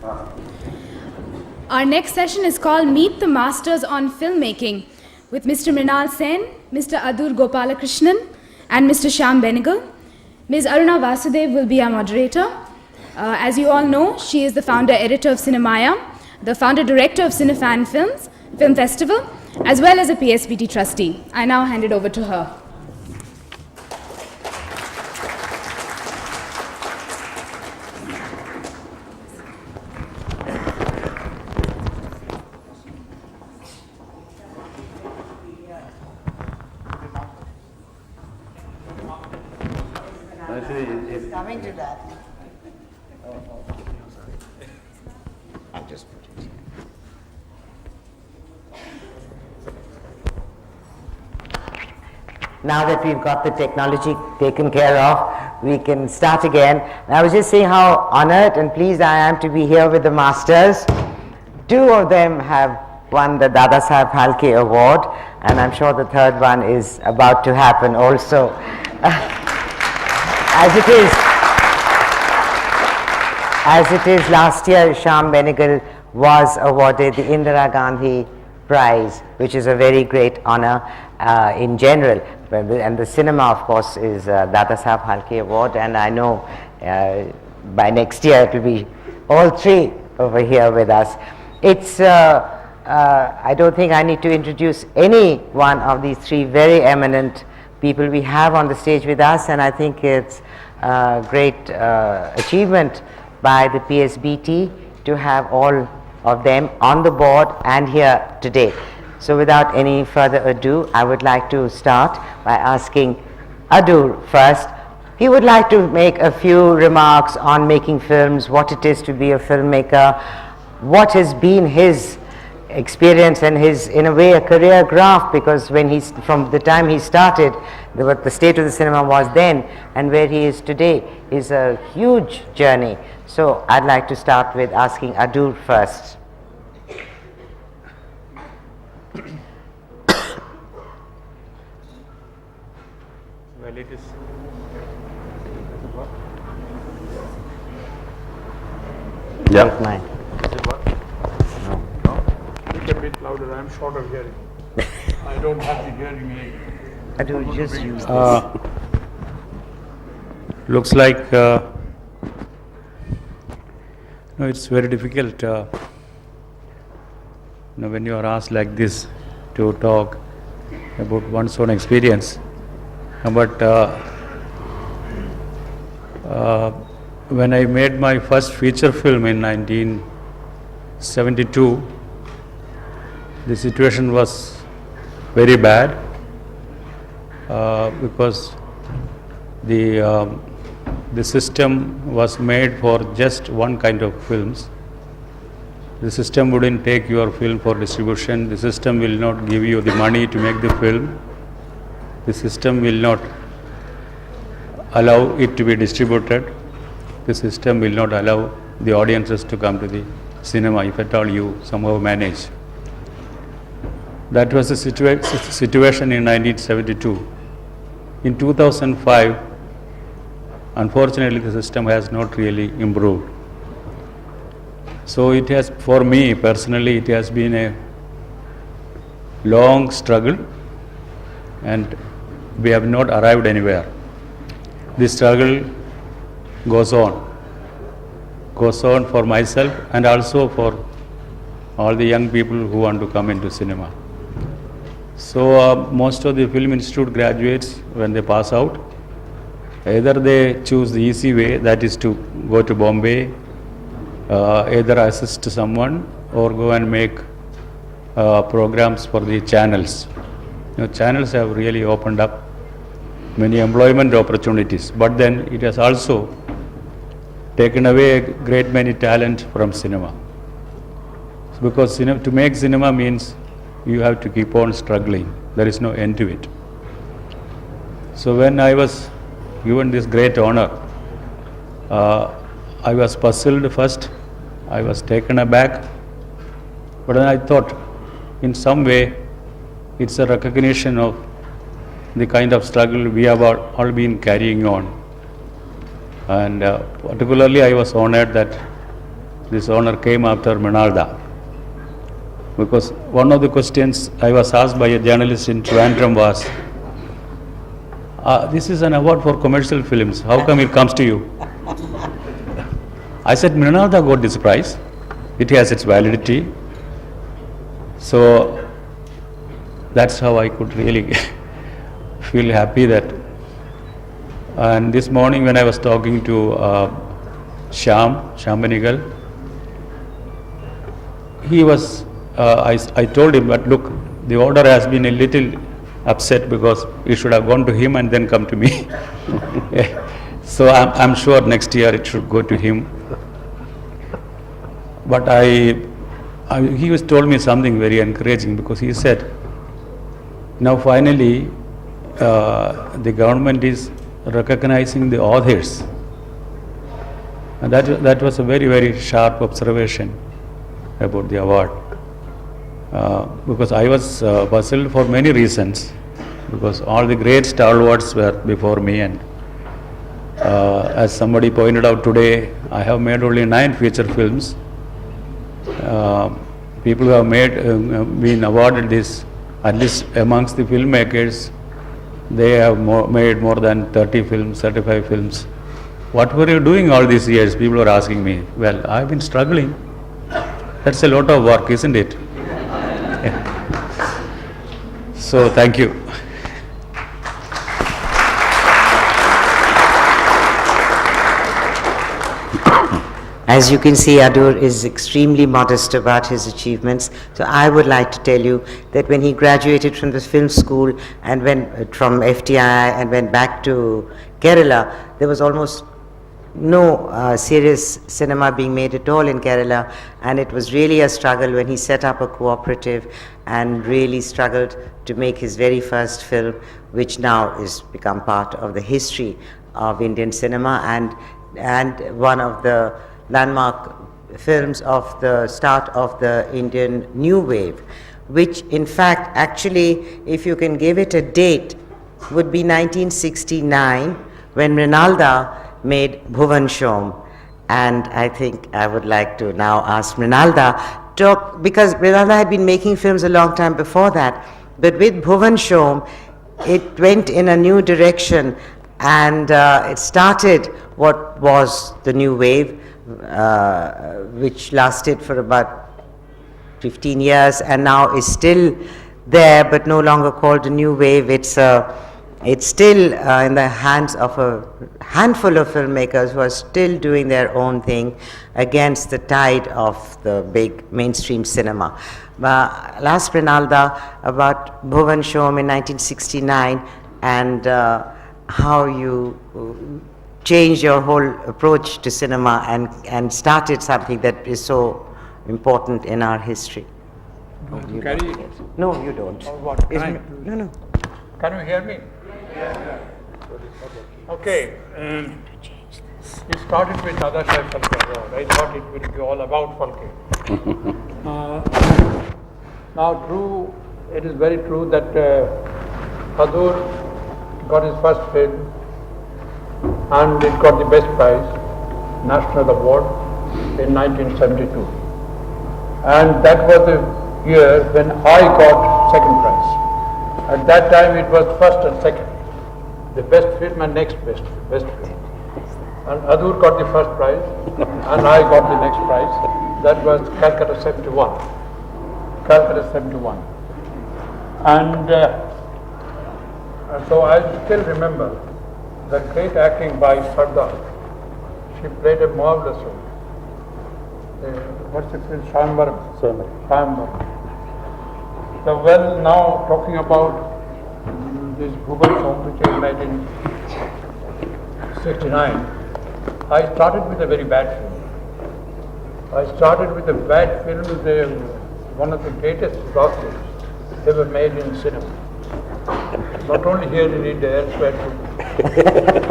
Our next session is called Meet the Masters on Filmmaking with Mr. Mrinal Sen, Mr. Adur Gopalakrishnan, and Mr. Shyam Benegal. Ms. Aruna Vasudev will be our moderator. As you all know, she is the founder-editor of Cinemaya, the founder-director of Cinefan Films, Film Festival, as well as a PSBT trustee. I now hand it over to her. Coming to that. I'll just put it. Now that we've got the technology taken care of, we can start again. And I was just saying how honored and pleased I am to be here with the masters. Two of them have won the Dadasaheb Phalke Award, and I'm sure the third one is about to happen also. As it is, last year Shyam Benegal was awarded the Indira Gandhi Prize, which is a very great honor in general. And the cinema, of course, is Dadasaheb Phalke Award, and I know by next year it will be all three over here with us. It's I don't think I need to introduce any one of these three very eminent people we have on the stage with us, and I think it's a great achievement by the PSBT to have all of them on the board and here today. So without any further ado, I would like to start by asking Adur first. He would like to make a few remarks on making films, what it is to be a filmmaker, what has been his experience and his, in a way, a career graph, because when he's, from the time he started, what the state of the cinema was then and where he is today is a huge journey. So I'd like to start with asking Adur first. Well, it is. Yeah. Mine. Does it work? No. No? Speak a bit louder. I'm short of hearing. I don't have the hearing aid. Adur, just use this. Looks like no, it's very difficult when you are asked like this to talk about one's own experience. But when I made my first feature film in 1972, the situation was very bad because the system was made for just one kind of films. The system wouldn't take your film for distribution. The system will not give you the money to make the film. The system will not allow it to be distributed. The system will not allow the audiences to come to the cinema if at all you somehow manage. That was the situation in 1972. In 2005, unfortunately, the system has not really improved. So it has, for me personally, it has been a long struggle, and we have not arrived anywhere. This struggle goes on for myself and also for all the young people who want to come into cinema. So most of the film institute graduates, when they pass out, either they choose the easy way, that is to go to Bombay, either assist someone or go and make programs for the channels. Channels have really opened up many employment opportunities, but then it has also taken away a great many talent from cinema. Because to make cinema means you have to keep on struggling. There is no end to it. So when I was given this great honor, I was puzzled first, I was taken aback, but then I thought in some way it's a recognition of the kind of struggle we have all been carrying on. And particularly I was honored that this honor came after Mrinalda. Because one of the questions I was asked by a journalist in Trivandrum was, this is an award for commercial films, how come it comes to you? I said, Mrinalda got this prize, it has its validity. So that's how I could really feel happy that. And this morning when I was talking to Shyam Benigal, he was, I told him, but look, the order has been a little upset because it should have gone to him and then come to me. So I'm sure next year it should go to him. But he was told me something very encouraging, because he said, now finally the government is recognizing the authors. And that was a very, very sharp observation about the award. Because I was puzzled for many reasons, because all the great stalwarts were before me, and as somebody pointed out today, I have made only 9 feature films. People who have been awarded this, at least amongst the filmmakers, they have made more than 30 films, 35 films. What were you doing all these years? People were asking me. Well, I've been struggling. That's a lot of work, isn't it? So, thank you. As you can see, Adur is extremely modest about his achievements. So I would like to tell you that when he graduated from the film school and went from FTI and went back to Kerala, there was almost no serious cinema being made at all in Kerala, and it was really a struggle when he set up a cooperative and really struggled to make his very first film, which now is become part of the history of Indian cinema and one of the landmark films of the start of the Indian New Wave, which in fact actually, if you can give it a date, would be 1969 when Mrinalda made Bhuvan Shom. And I think I would like to now ask Mrinalda talk, because Mrinalda had been making films a long time before that, but with Bhuvan Shom it went in a new direction, and it started what was the New Wave, which lasted for about 15 years and now is still there, but no longer called a New Wave. It's still in the hands of a handful of filmmakers who are still doing their own thing against the tide of the big mainstream cinema. Last Mrinalda, about Bhuvan Shom in 1969 and how you changed your whole approach to cinema and started something that is so important in our history. No, you don't. What? No. Can you hear me? Okay. We started with Dadasaheb Phalke Award. I thought it would be all about Phalke. Now, it is very true that Adur got his first film and it got the best prize, National Award, in 1972. And that was the year when I got second prize. At that time it was first and second, the best film and next best film. And Adur got the first prize and I got the next prize. That was Calcutta 71. And so I still remember the great acting by Sardar. She played a marvelous role. What's the film? Swayamvaram. So, well, now talking about this Bhuvan Shom, which I made in 69, I started with a very bad film. I started with a bad film, one of the greatest losses ever made in cinema. Not only here in India, elsewhere too.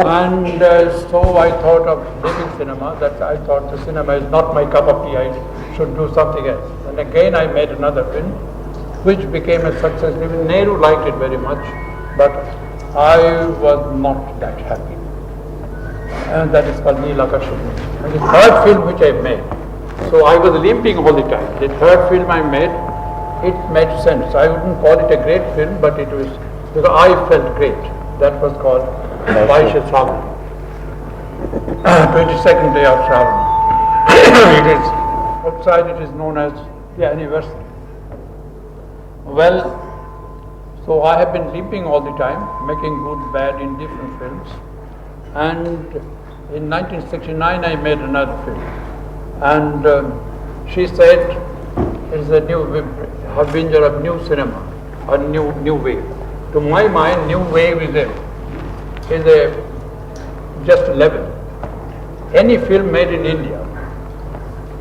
And so I thought of leaving cinema, that I thought the cinema is not my cup of tea, I should do something else. And again I made another film, which became a success. Even Nehru liked it very much, but I was not that happy. And that is called Neelakashmi. And the third film which I made So I was limping all the time. The third film I made, it made sense. I wouldn't call it a great film, but it was, because I felt great. That was called Vaishya Travel. 22nd day of travel. It is, outside it is known as the anniversary. Well, so I have been limping all the time, making good, bad in different films. And in 1969 I made another film. And she said, it's a new harbinger of new cinema, a new wave. To my mind, new wave is a just a level. Any film made in India,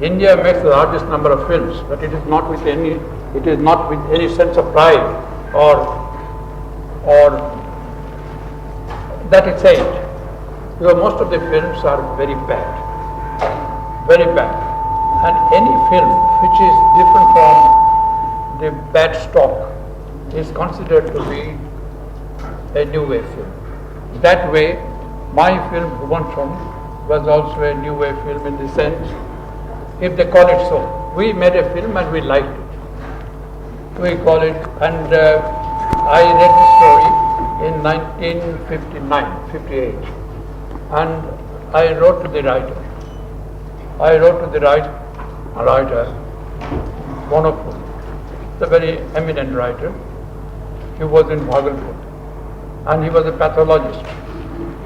India makes the largest number of films, but it is not with any sense of pride or that is said. Because most of the films are very bad, very bad. And any film which is different from the bad stock is considered to be a new wave film. That way, my film Openframe was also a new wave film in the sense, if they call it so. We made a film and we liked it. We call it, and I read the story in 1959, 58, and I wrote to the writer. One of the very eminent writer. He was in Bhagalpur, and he was a pathologist.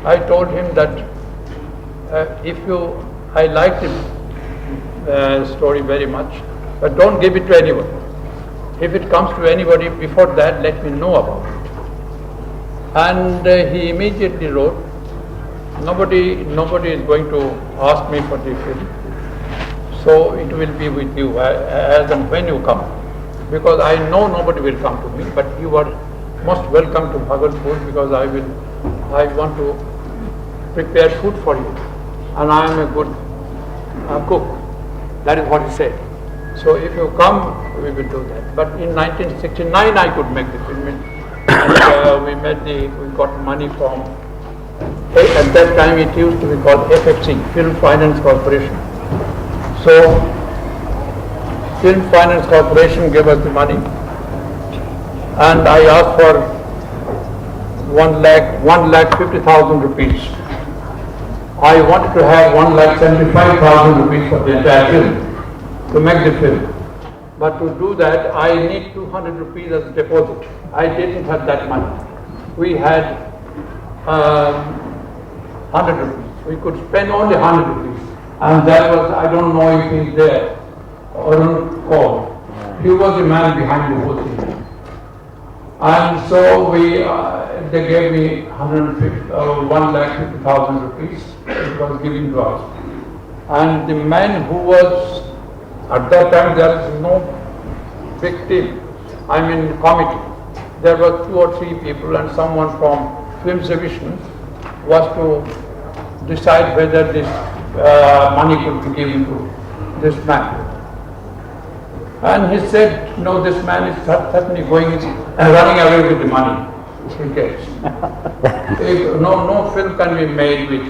I told him that I like the story very much, but don't give it to anyone. If it comes to anybody before that, let me know about it. And he immediately wrote, nobody is going to ask me for the film, so it will be with you as and when you come. Because I know nobody will come to me, but you are most welcome to Bhagalpur, because I want to prepare food for you, and I am a good cook. That is what he said. So if you come, we will do that. But in 1969 I could make the film, and we got money from, at that time it used to be called FFC, Film Finance Corporation. So Film Finance Corporation gave us the money, and I asked for 1,50,000 rupees. I wanted to have 1,75,000 rupees for the entire film, to make the film. But to do that, I need 200 rupees as a deposit. I didn't have that money. We had 100 rupees. We could spend only 100 rupees. And that was, I don't know if he's there or on call. He was the man behind the whole thing. And so they gave me 1,50,000 rupees. It was given to us. And the man who was, at that time there is no big team, I mean committee. There were 2 or 3 people, and someone from Film Division was to decide whether this money could be given to this man. And he said, no, this man is certainly running away with the money he gets. No film can be made with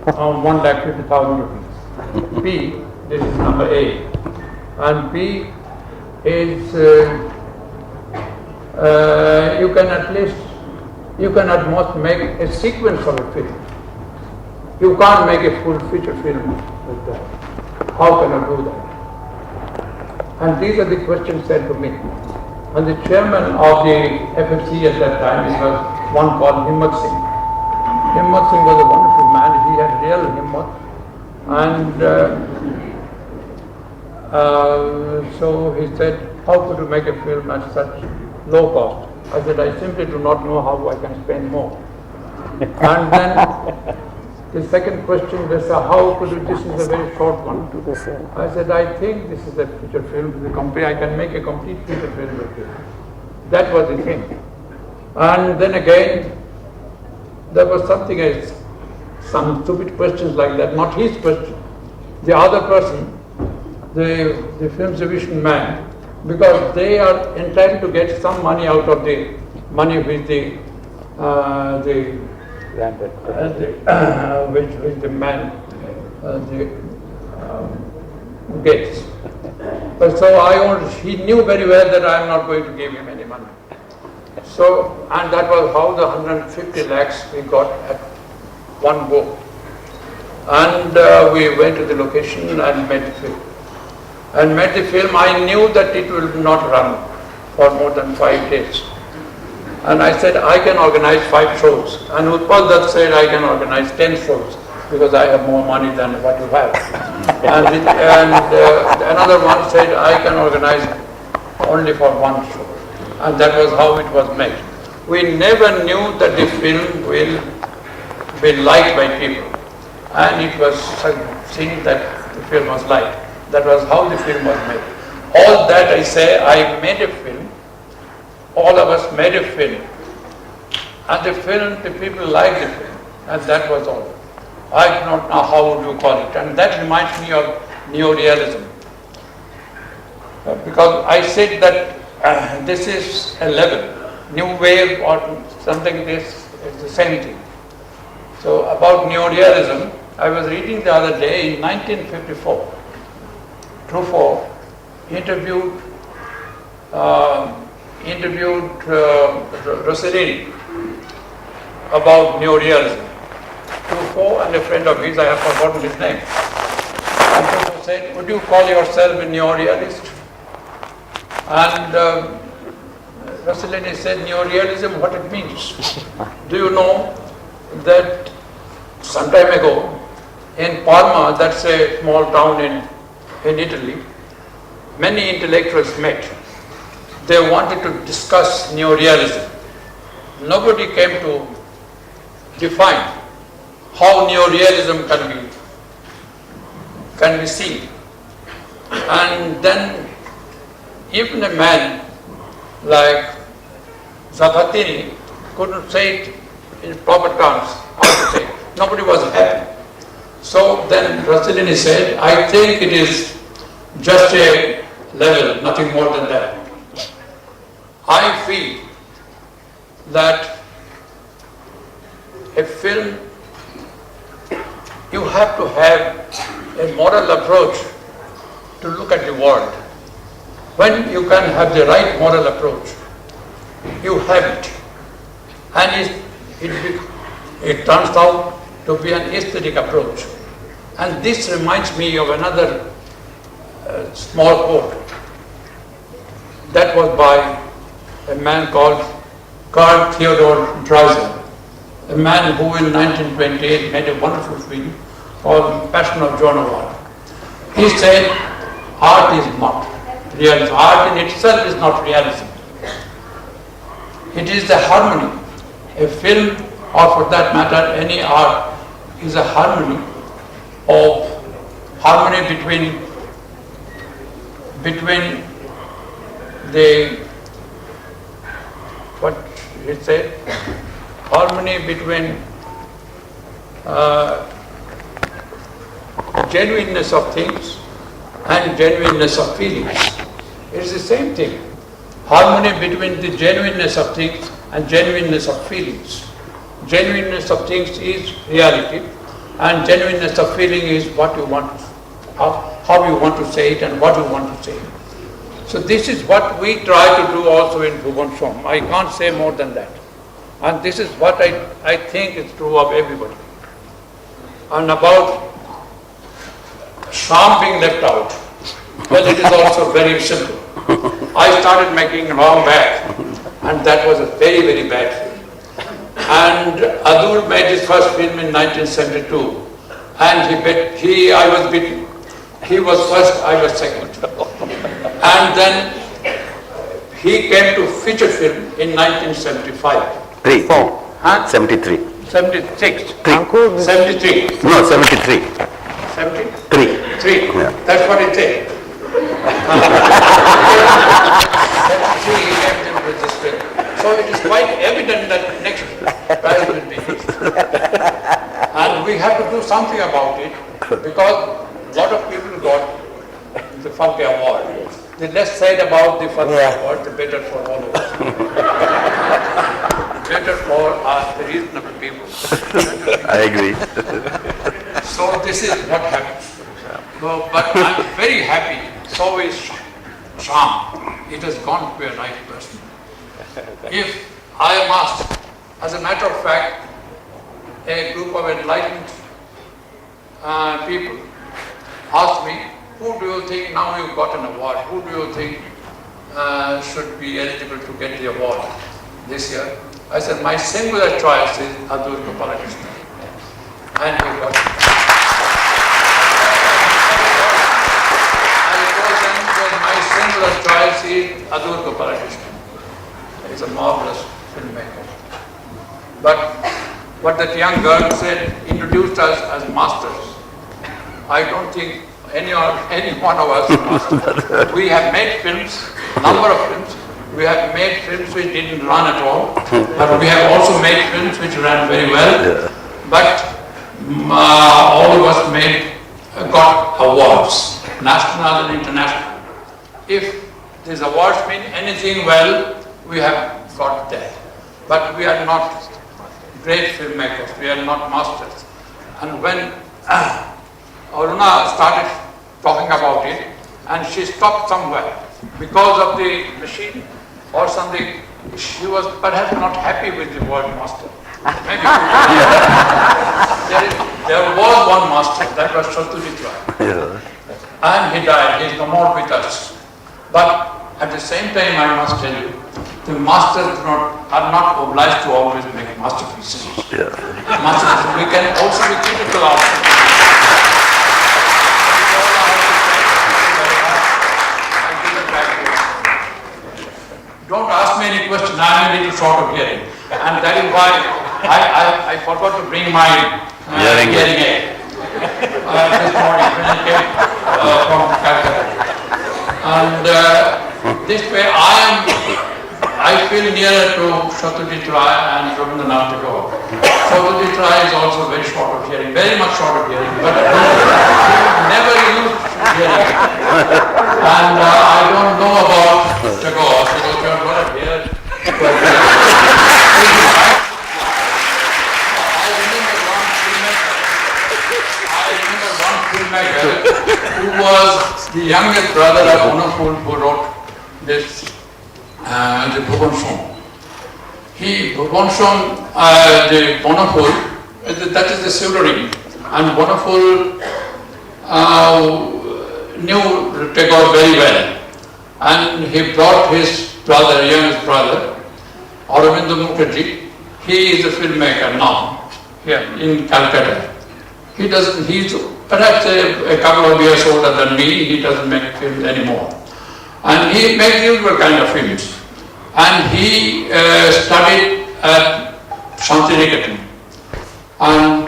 1,50,000 rupees. B, this is number A. And B is, you can at most make a sequence of a film. You can't make a full feature film with that. How can I do that? And these are the questions said to me. And the chairman of the FFC at that time was one called Himmat Singh. Himmat Singh was a wonderful man. He had real himmat. And so he said, how could you make a film at such low cost? I said, I simply do not know how I can spend more. And then the second question was, how could you, this is a very short one. I said, I think this is a feature film with the company, I can make a complete feature film with it. That was the thing. And then again, there was something else, some stupid questions like that, not his question. The other person, the Film Division man, because they are entitled to get some money out of the money which which the man, dates. But so he knew very well that I am not going to give him any money. So, and that was how the 150 lakhs we got at one go. And we went to the location and made the film. And made the film, I knew that it will not run for more than 5 days. And I said, I can organize 5 shows. And Utpal Dutt said, I can organize 10 shows because I have more money than what you have. and another one said, I can organize only for 1 show. And that was how it was made. We never knew that the film will be liked by people. And it was seen that the film was liked. That was how the film was made. All that I say, I made a film. All of us made a film. And the people liked the film. And that was all. I do not know how would you call it. And that reminds me of neorealism. Because I said that this is a level. New wave or something, this is the same thing. So about neorealism, I was reading the other day in 1954, Truffaut interviewed Rossellini about neorealism. Truffaut and a friend of his, I have forgotten his name. And Truffaut said, would you call yourself a neorealist? And Rossellini said, neorealism, what it means? Do you know that some time ago in Parma, that's a small town in Italy, many intellectuals met. They wanted to discuss neorealism. Nobody came to define how neorealism can be seen. And then even a man like Sabatini couldn't say it in proper terms, how to say it. Nobody was happy. So then Rossellini said, I think it is just a level, nothing more than that. I feel that a film, you have to have a moral approach to look at the world. When you can have the right moral approach, you have it. And it turns out to be an aesthetic approach. And this reminds me of another small quote that was by a man called Carl Theodor Dreisel, a man who in 1928 made a wonderful film called Passion of Joan of Arc. He said, art is not realism. Art in itself is not realism. It is the harmony. A film, or for that matter, any art, is a harmony between the, what it said, harmony between genuineness of things and genuineness of feelings. It is the same thing. Harmony between the genuineness of things and genuineness of feelings. Genuineness of things is reality, and genuineness of feeling is what you want, how you want to say it and what you want to say. So this is what we try to do also in Bhuvan. I can't say more than that. And this is what I think is true of everybody. And about Sham being left out, well, it is also very simple. I started making long back, and that was a very, very bad film. And Adur made his first film in 1972, and he was first, I was second. And then he came to feature film in 1975. 73. 76. 73. No, 73. 73. Yeah. That's what it said. 73 he came to this film. So it is quite evident that next prize will be his. And we have to do something about it, because a lot of people got the Falke Award. The less said about the Falke Award, the better for all of us. Better for us, the reasonable people. I agree. So this is what happens. So, but I'm very happy. So is Sham. It has gone to a right person. If I am asked, as a matter of fact, a group of enlightened people asked me, who do you think, now you've got an award, who do you think should be eligible to get the award this year? I said, my singular choice is Adur Gopalakrishnan. And he got it. I told them that my singular choice is Adur Gopalakrishnan. He's a marvelous filmmaker. But what that young girl said, introduced us as masters. I don't think any one of us is masters. We have made films, a number of films. We have made films which didn't run at all, but we have also made films which ran very well. But all of us got awards, national and international. If these awards mean anything, well, we have got that. But we are not great filmmakers, we are not masters. And when Aruna started talking about it, and she stopped somewhere because of the machine or something, she was perhaps not happy with the word master. Maybe there was one master, that was Satyajit Ray. And he died, he is no more with us. But at the same time, I must tell you, the masters are not obliged to always make masterpieces. Masterpieces. We can also be critical of them. Don't ask me any question, I am a little short of hearing. And that is why I forgot to bring my hearing aid this morning when I came from Calcutta. And this way I feel nearer to Satyajit Ray and Rabindranath Tagore. Satyajit Ray is also very short of hearing, very much short of hearing, but never used hearing. And I don't know about Tagore, because you are not here. I remember one filmmaker who was the youngest brother of Onapul, who wrote this, the Bhuvanshon. Bhuvanshon, the Onapul, that is the pseudonym, and Onapul knew Tagore very well, and he brought his brother, youngest brother, Aurobindo Mukherjee. He is a filmmaker now, here in Calcutta. He's perhaps a couple of years older than me, he doesn't make films anymore. And he makes usual kind of films. And he studied at Shantiniketan. And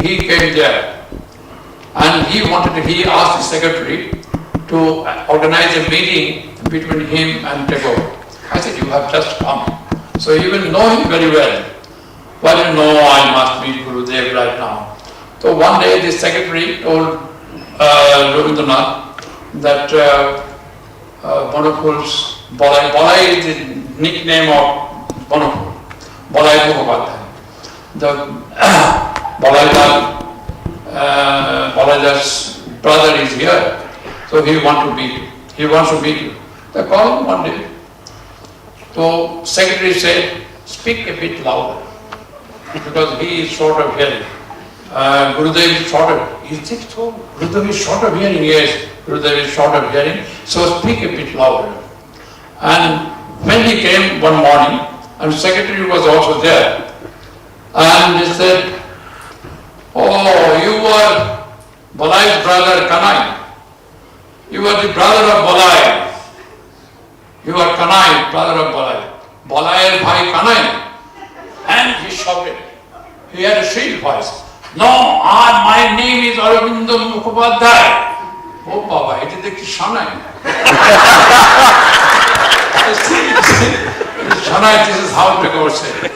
he came there. And he asked the secretary to organize a meeting between him and Tagore. I said, you have just come. So you will know him very well. Well, no, I must meet Gurudev right now. So one day the secretary told Rabindranath that Bonapul's Balai is the nickname of Bonapul, Balai Mukhopadhyay. The Balai's brother is here, so he wants to meet you. They called him one day. So secretary said, speak a bit louder, because he is short of hearing. Gurudev is short of, is it so? Gurudev is short of hearing? Yes, Gurudev is short of hearing, so speak a bit louder. And when he came one morning, and the secretary was also there, and he said, oh, you were Balai's brother Kanai. You are the brother of Balai. You are Kanai, brother of Balai. Balai bhai Kanai. And he shouted. He had a shrill voice. No, my name is Aurobindo Mukhopadhyay. Oh Baba, it is the Shanai. Shanai, this is how Tagore said.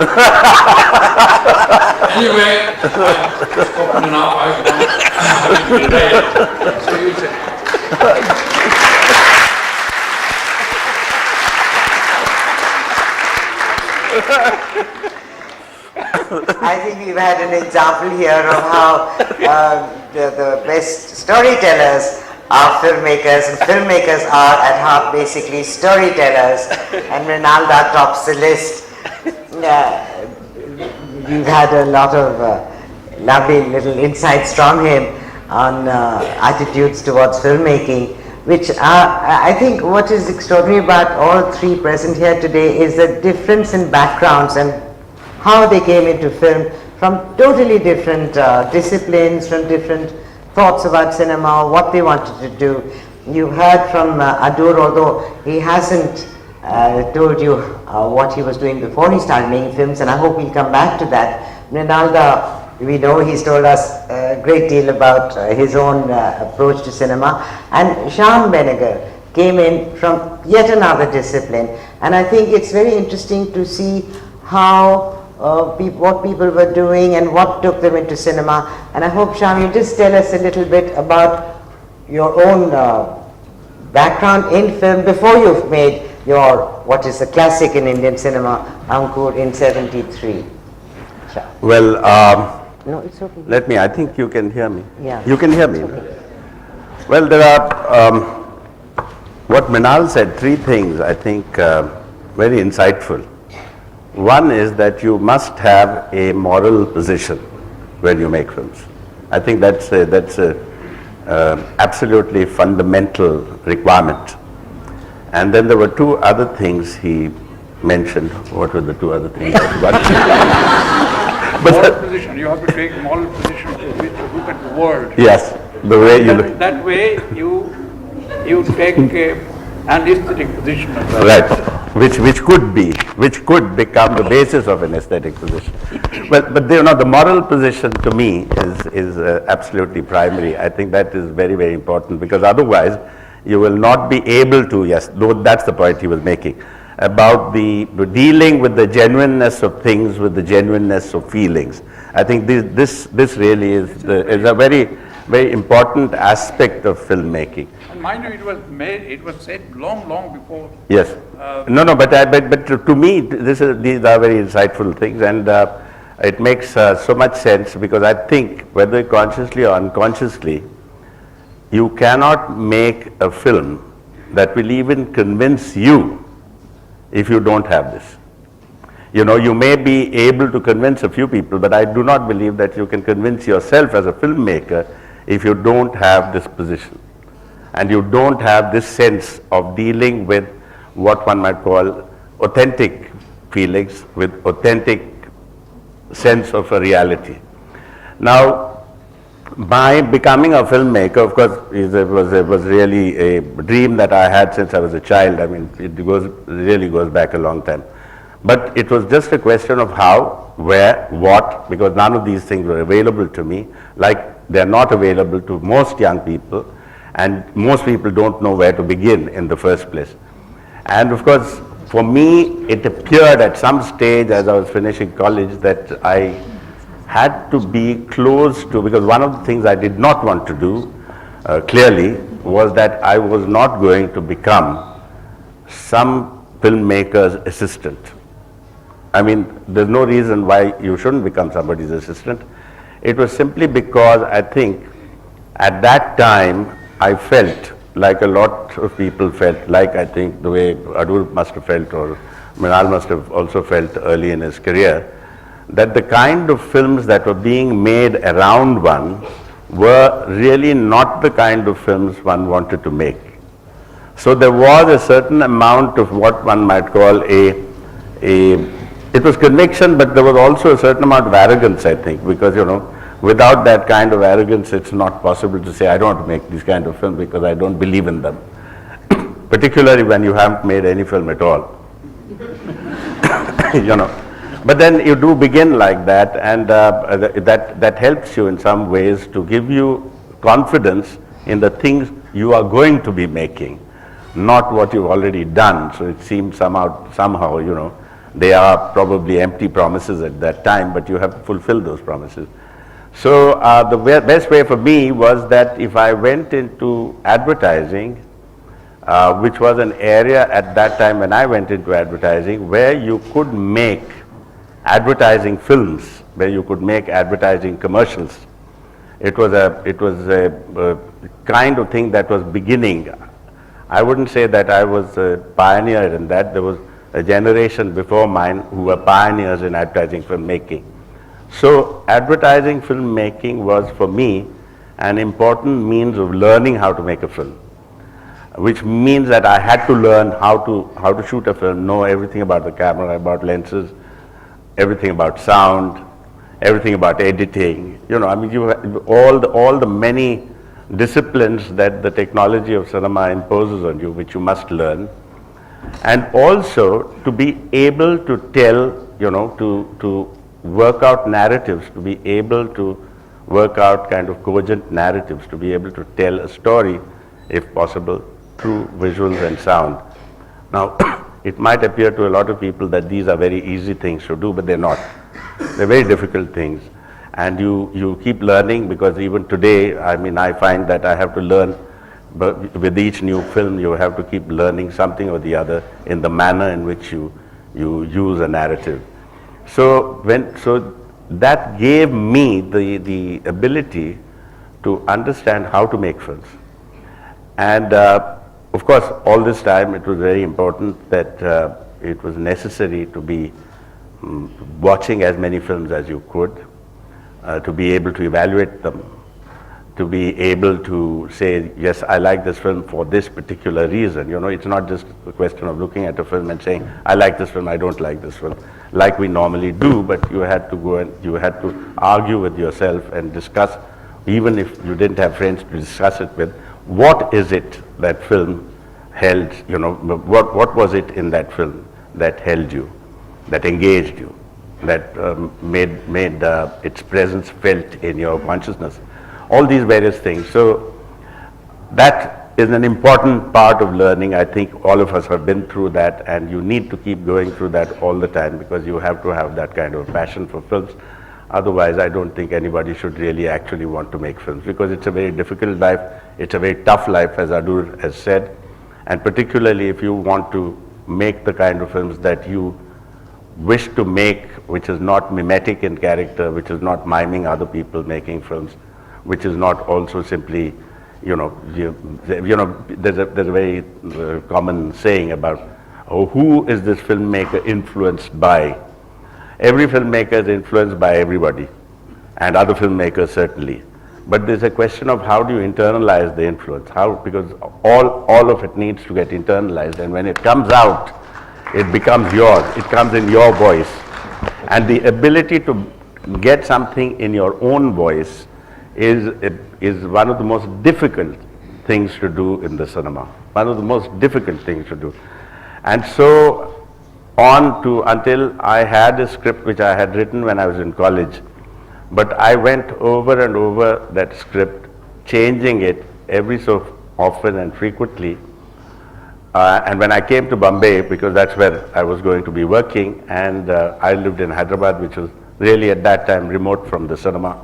Anyway, I've spoken enough, I've been read. So you say. I think we've had an example here of how the best storytellers are filmmakers, and filmmakers are at heart basically storytellers, and Rinalda tops the list. We've had a lot of lovely little insights from him on attitudes towards filmmaking, which I think what is extraordinary about all three present here today is the difference in backgrounds and how they came into film from totally different disciplines, from different thoughts about cinema, what they wanted to do. You heard from Adur, although he hasn't told you what he was doing before he started making films, and I hope we'll come back to that. Rinalda, we know he's told us a great deal about his own approach to cinema, and Shyam Benegal came in from yet another discipline, and I think it's very interesting to see how what people were doing and what took them into cinema. And I hope, Shyam, you just tell us a little bit about your own background in film before you've made your, what is the classic in Indian cinema, Ankur, in 73. Well, no, it's okay. I think you can hear me. Yeah. You can hear me. Okay. Well, there are, what Mrinal said, three things I think very insightful. One is that you must have a moral position when you make films. I think that's a absolutely fundamental requirement. And then there were two other things he mentioned. What were the two other things? Moral position. You have to take moral position to look at the world. Yes, the way you look. That way you take an aesthetic position of that. Right. Which could become the basis of an aesthetic position. But the moral position to me is absolutely primary. I think that is very, very important, because otherwise you will not be able to, yes, though that's the point he was making, about the dealing with the genuineness of things, with the genuineness of feelings. I think this really is a very, very important aspect of filmmaking. And mind you, it was said long before. Yes. But to me, these are very insightful things, and it makes so much sense, because I think, whether consciously or unconsciously, you cannot make a film that will even convince you if you don't have this. You may be able to convince a few people, but I do not believe that you can convince yourself as a filmmaker if you don't have this position, and you don't have this sense of dealing with what one might call authentic feelings, with authentic sense of a reality. Now, by becoming a filmmaker, of course, it was really a dream that I had since I was a child. I mean, it really goes back a long time. But it was just a question of how, where, what, because none of these things were available to me, like they're not available to most young people, and most people don't know where to begin in the first place. And of course, for me, it appeared at some stage as I was finishing college that I had to be close to, because one of the things I did not want to do, clearly, was that I was not going to become some filmmaker's assistant. I mean, there's no reason why you shouldn't become somebody's assistant. It was simply because I think at that time I felt like a lot of people felt, like I think the way Adur must have felt, or Mrinal must have also felt early in his career, that the kind of films that were being made around one were really not the kind of films one wanted to make. So there was a certain amount of what one might call it was conviction, but there was also a certain amount of arrogance, I think, because, without that kind of arrogance, it's not possible to say, I don't want to make these kind of films because I don't believe in them. Particularly when you haven't made any film at all. But then you do begin like that, and that helps you in some ways to give you confidence in the things you are going to be making, not what you've already done. So it seems somehow, they are probably empty promises at that time, but you have to fulfill those promises. So the best way for me was that if I went into advertising, which was an area at that time when I went into advertising where you could make advertising films, where you could make advertising commercials. It was a kind of thing that was beginning. I wouldn't say that I was a pioneer in that. There was a generation before mine who were pioneers in advertising filmmaking. So advertising filmmaking was for me an important means of learning how to make a film, which means that I had to learn how to shoot a film, know everything about the camera, about lenses, everything about sound, everything about editing. You know, I mean, all the many disciplines that the technology of cinema imposes on you, which you must learn, and also to be able to tell, you know, to work out narratives, to be able to work out kind of cogent narratives, to be able to tell a story, if possible, through visuals and sound. Now, it might appear to a lot of people that these are very easy things to do, but they're not. They're very difficult things. And you keep learning, because even today, I mean, I find that I have to learn, but with each new film, you have to keep learning something or the other in the manner in which you use a narrative. So that gave me the ability to understand how to make films. And of course, all this time it was very important that it was necessary to be watching as many films as you could, to be able to evaluate them, to be able to say, yes, I like this film for this particular reason. You know, it's not just a question of looking at a film and saying, I like this film, I don't like this film, like we normally do, but you had to go and you had to argue with yourself and discuss, even if you didn't have friends to discuss it with, what is it that film held, you know, what was it in that film that held you, that engaged you, that made its presence felt in your consciousness. All these various things. So that is an important part of learning. I think all of us have been through that, and you need to keep going through that all the time, because you have to have that kind of passion for films. Otherwise, I don't think anybody should really actually want to make films, because it's a very difficult life, it's a very tough life, as Adur has said, and particularly if you want to make the kind of films that you wish to make, which is not mimetic in character, which is not miming other people making films, which is not also simply, there's a very common saying about, oh, who is this filmmaker influenced by? Every filmmaker is influenced by everybody, and other filmmakers certainly. But there's a question of how do you internalize the influence? How, because all of it needs to get internalized, and when it comes out, it becomes yours. It comes in your voice, and the ability to get something in your own voice is one of the most difficult things to do in the cinema. One of the most difficult things to do, and so until I had a script which I had written when I was in college, but I went over and over that script, changing it every so often and frequently. And when I came to Bombay, because that's where I was going to be working, and I lived in Hyderabad, which was really at that time remote from the cinema.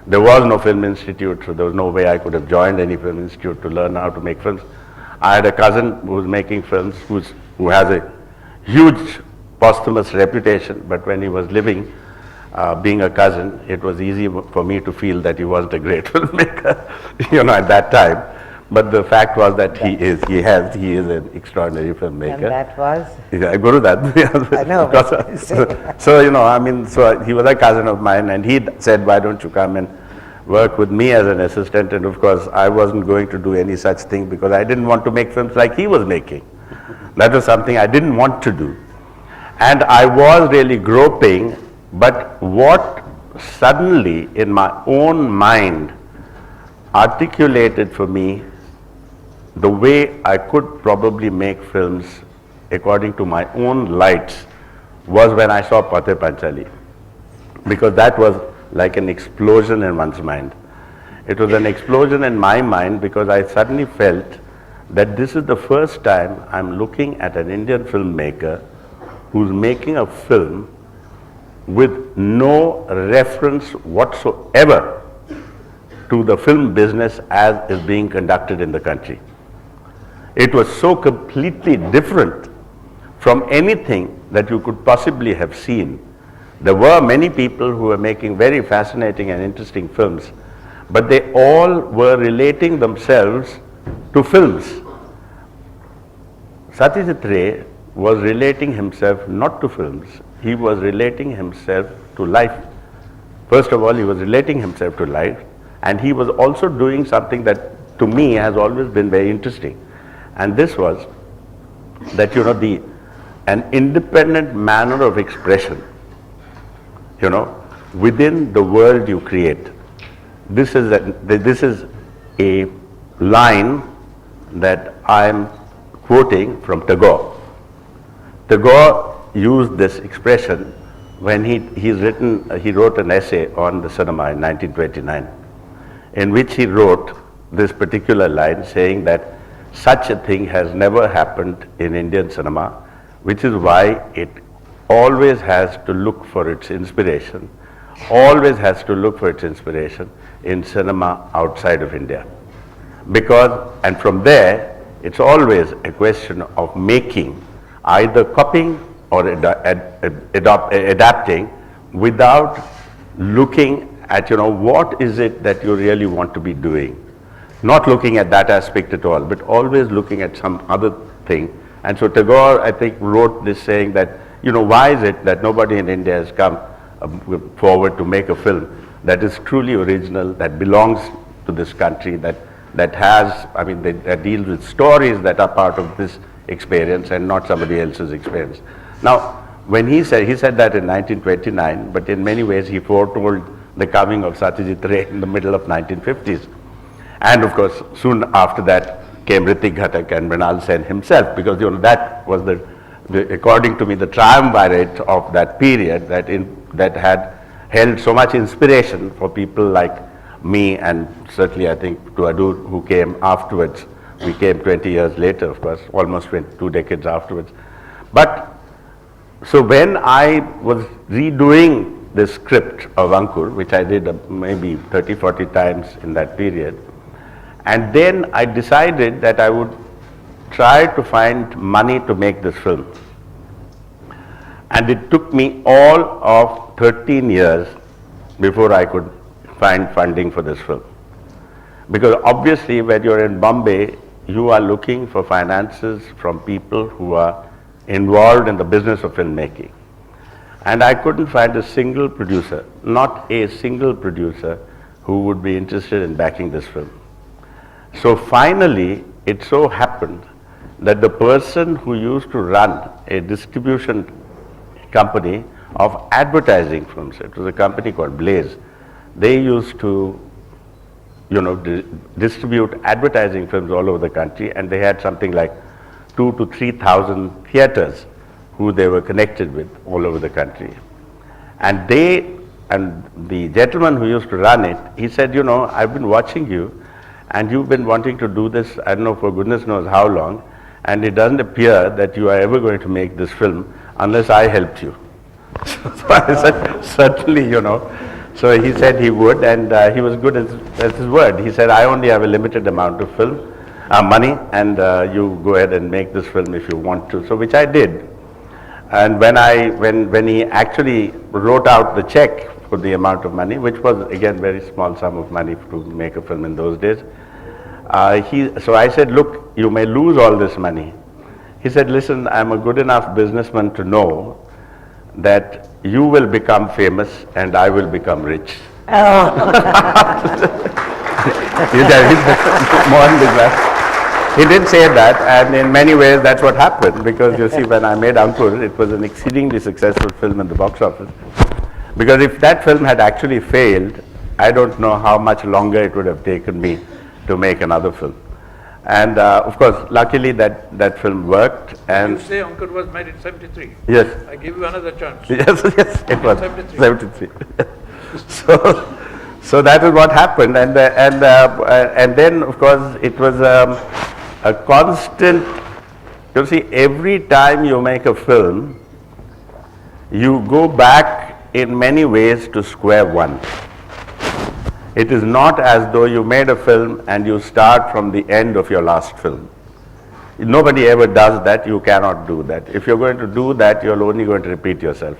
There was no film institute, so there was no way I could have joined any film institute to learn how to make films. I had a cousin who was making films, who has a huge posthumous reputation, but when he was living, being a cousin, it was easy for me to feel that he wasn't a great filmmaker, at that time. But the fact was that he is an extraordinary filmmaker. And that was? I go to that. I know. So he was a cousin of mine, and he said, why don't you come and work with me as an assistant? And of course, I wasn't going to do any such thing, because I didn't want to make films like he was making. That was something I didn't want to do. And I was really groping, but what suddenly in my own mind articulated for me the way I could probably make films according to my own lights was when I saw Pathe Panchali, because that was like an explosion in one's mind. It was an explosion in my mind, because I suddenly felt that this is the first time I'm looking at an Indian filmmaker who's making a film with no reference whatsoever to the film business as is being conducted in the country. It was so completely different from anything that you could possibly have seen, There were many people who were making very fascinating and interesting films, but they all were relating themselves to films. Satyajit Ray was relating himself not to films, he was relating himself to life. First of all, he was relating himself to life, and he was also doing something that to me has always been very interesting. And this was that, you know, an independent manner of expression, you know, within the world you create. This is a line that I am quoting from Tagore. Tagore used this expression when he wrote an essay on the cinema in 1929, in which he wrote this particular line saying that such a thing has never happened in Indian cinema, which is why it always has to look for its inspiration, in cinema outside of India. Because, and from there, it's always a question of making, either copying or adapting without looking at, you know, what is it that you really want to be doing. Not looking at that aspect at all, but always looking at some other thing. And so Tagore, I think, wrote this saying that, you know, why is it that nobody in India has come forward to make a film that is truly original, that belongs to this country, that has, I mean, that deals with stories that are part of this experience and not somebody else's experience. Now, when he said that in 1929, but in many ways he foretold the coming of Satyajit Ray in the middle of 1950s. And of course, soon after that came Ritik Ghatak and Mrinal Sen himself, because, you know, that was according to me, the triumvirate of that period that had held so much inspiration for people like me, and certainly I think to Adur, who came afterwards. We came 20 years later, of course, almost 2 decades afterwards. But so when I was redoing the script of Ankur, which I did maybe 30, 40 times in that period, and then I decided that I would try to find money to make this film. And it took me all of 13 years before I could find funding for this film. Because obviously when you're in Bombay, you are looking for finances from people who are involved in the business of filmmaking. And I couldn't find a single producer, not a single producer, who would be interested in backing this film. So finally, it so happened that the person who used to run a distribution company of advertising films, it was a company called Blaze, they used to, you know, distribute advertising films all over the country, and they had something like 2,000 to 3,000 theaters who they were connected with all over the country. And the gentleman who used to run it, he said, you know, I've been watching you, and you've been wanting to do this, I don't know, for goodness knows how long, and it doesn't appear that you are ever going to make this film unless I helped you. So I said, certainly, you know. So he said he would, and he was good as his word. He said, I only have a limited amount of money, and you go ahead and make this film if you want to. So which I did. And when he actually wrote out the check for the amount of money, which was again very small sum of money to make a film in those days, so I said, look, you may lose all this money. He said, listen, I'm a good enough businessman to know that you will become famous and I will become rich. Oh. He did say that, and in many ways that's what happened, because you see, when I made Ankur, it was an exceedingly successful film in the box office. Because if that film had actually failed, I don't know how much longer it would have taken me to make another film. And of course, luckily that film worked. And you say Ankur was made in 73. Yes. I give you another chance. Yes, it was 73. So that is what happened, and then of course it was a constant. You see, every time you make a film, you go back in many ways to square one. It is not as though you made a film and you start from the end of your last film. Nobody ever does that. You cannot do that. If you're going to do that, you're only going to repeat yourself.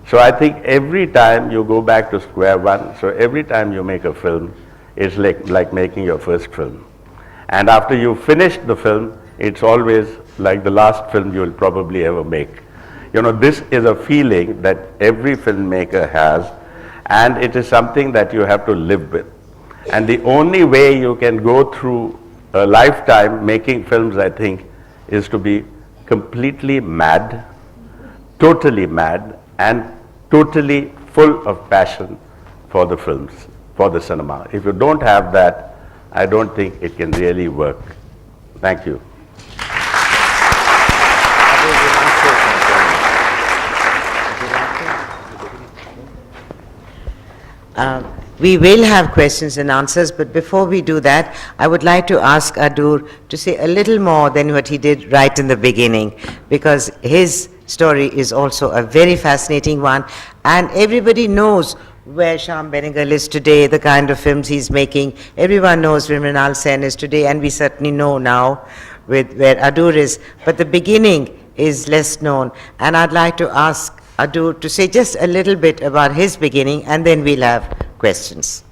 So I think every time you go back to square one, so every time you make a film, it's like making your first film. And after you finish the film, it's always like the last film you will probably ever make. You know, this is a feeling that every filmmaker has, and it is something that you have to live with. And the only way you can go through a lifetime making films, I think, is to be completely mad, totally mad, and totally full of passion for the films, for the cinema. If you don't have that, I don't think it can really work. Thank you. We will have questions and answers, but before we do that, I would like to ask Adur to say a little more than what he did right in the beginning, because his story is also a very fascinating one, and everybody knows where Shyam Benegal is today, the kind of films he's making. Everyone knows where Mrinal Sen is today, and we certainly know now with where Adur is, but the beginning is less known, and I'd like to ask Adur to say just a little bit about his beginning, and then we'll have questions.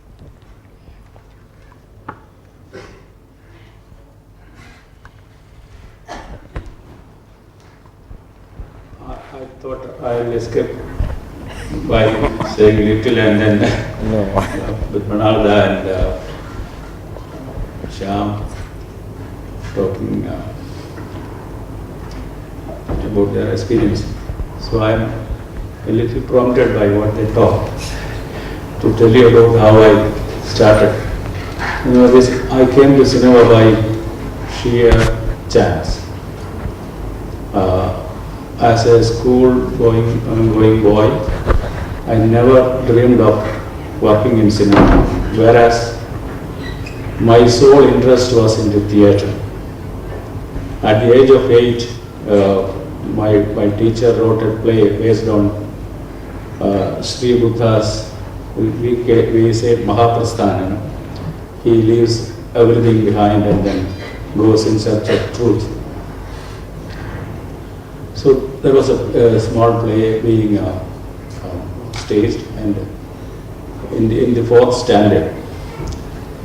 I thought I'll escape by saying little and then with Manalda and Shyam talking about their experience. So I'm a little prompted by what they talk to tell you about how I started. You know, I came to cinema by sheer chance. As a school-going boy, I never dreamed of working in cinema, whereas my sole interest was in the theatre. At the age of 8, my teacher wrote a play based on Sri Buddha's, we say Mahaprasthana. You know? He leaves everything behind and then goes in search of truth. So there was a small play being staged, and in the 4th standard.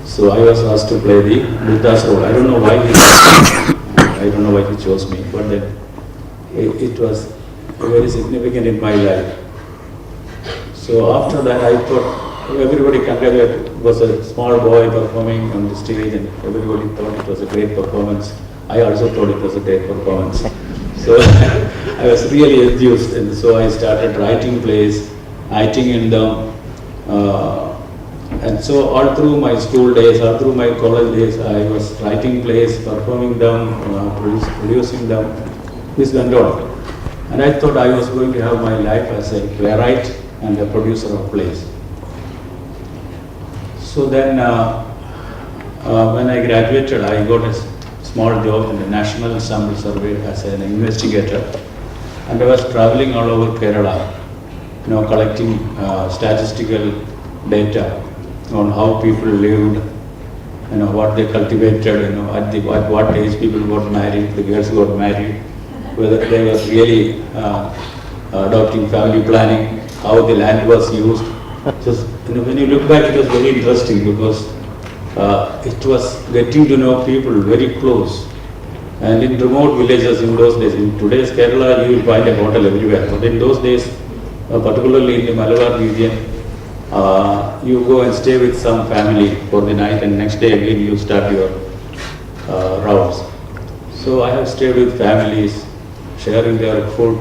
So I was asked to play the Buddha's role. I don't know why he chose me, but then it was very significant in my life. So after that, I thought everybody congratulated. It was a small boy performing on the stage, and everybody thought it was a great performance. I also thought it was a great performance. So I was really enthused, and so I started writing plays, acting in them, and so all through my school days, all through my college days, I was writing plays, performing them, producing them. This went on, and I thought I was going to have my life as a playwright and a producer of plays. So then, when I graduated, I got a small job in the National Sample Survey as an investigator, and I was traveling all over Kerala, you know, collecting statistical data on how people lived, you know, what they cultivated, you know, at what age people got married, the girls got married, whether they were really adopting family planning, how the land was used. Just, you know, when you look back, it was very interesting because it was getting to know people very close. And in remote villages in those days, in today's Kerala, you will find a hotel everywhere. But in those days, particularly in the Malabar region, you go and stay with some family for the night, and next day again you start your rounds. So I have stayed with families, sharing their food,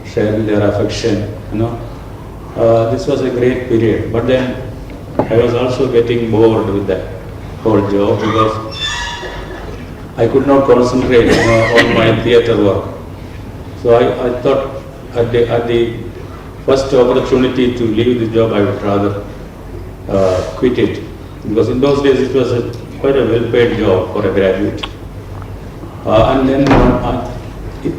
sharing their affection, you know. This was a great period, but then I was also getting bored with that whole job because I could not concentrate, you know, on my theatre work. So I thought at the first opportunity to leave the job, I would rather quit it, because in those days it was quite a well-paid job for a graduate. And then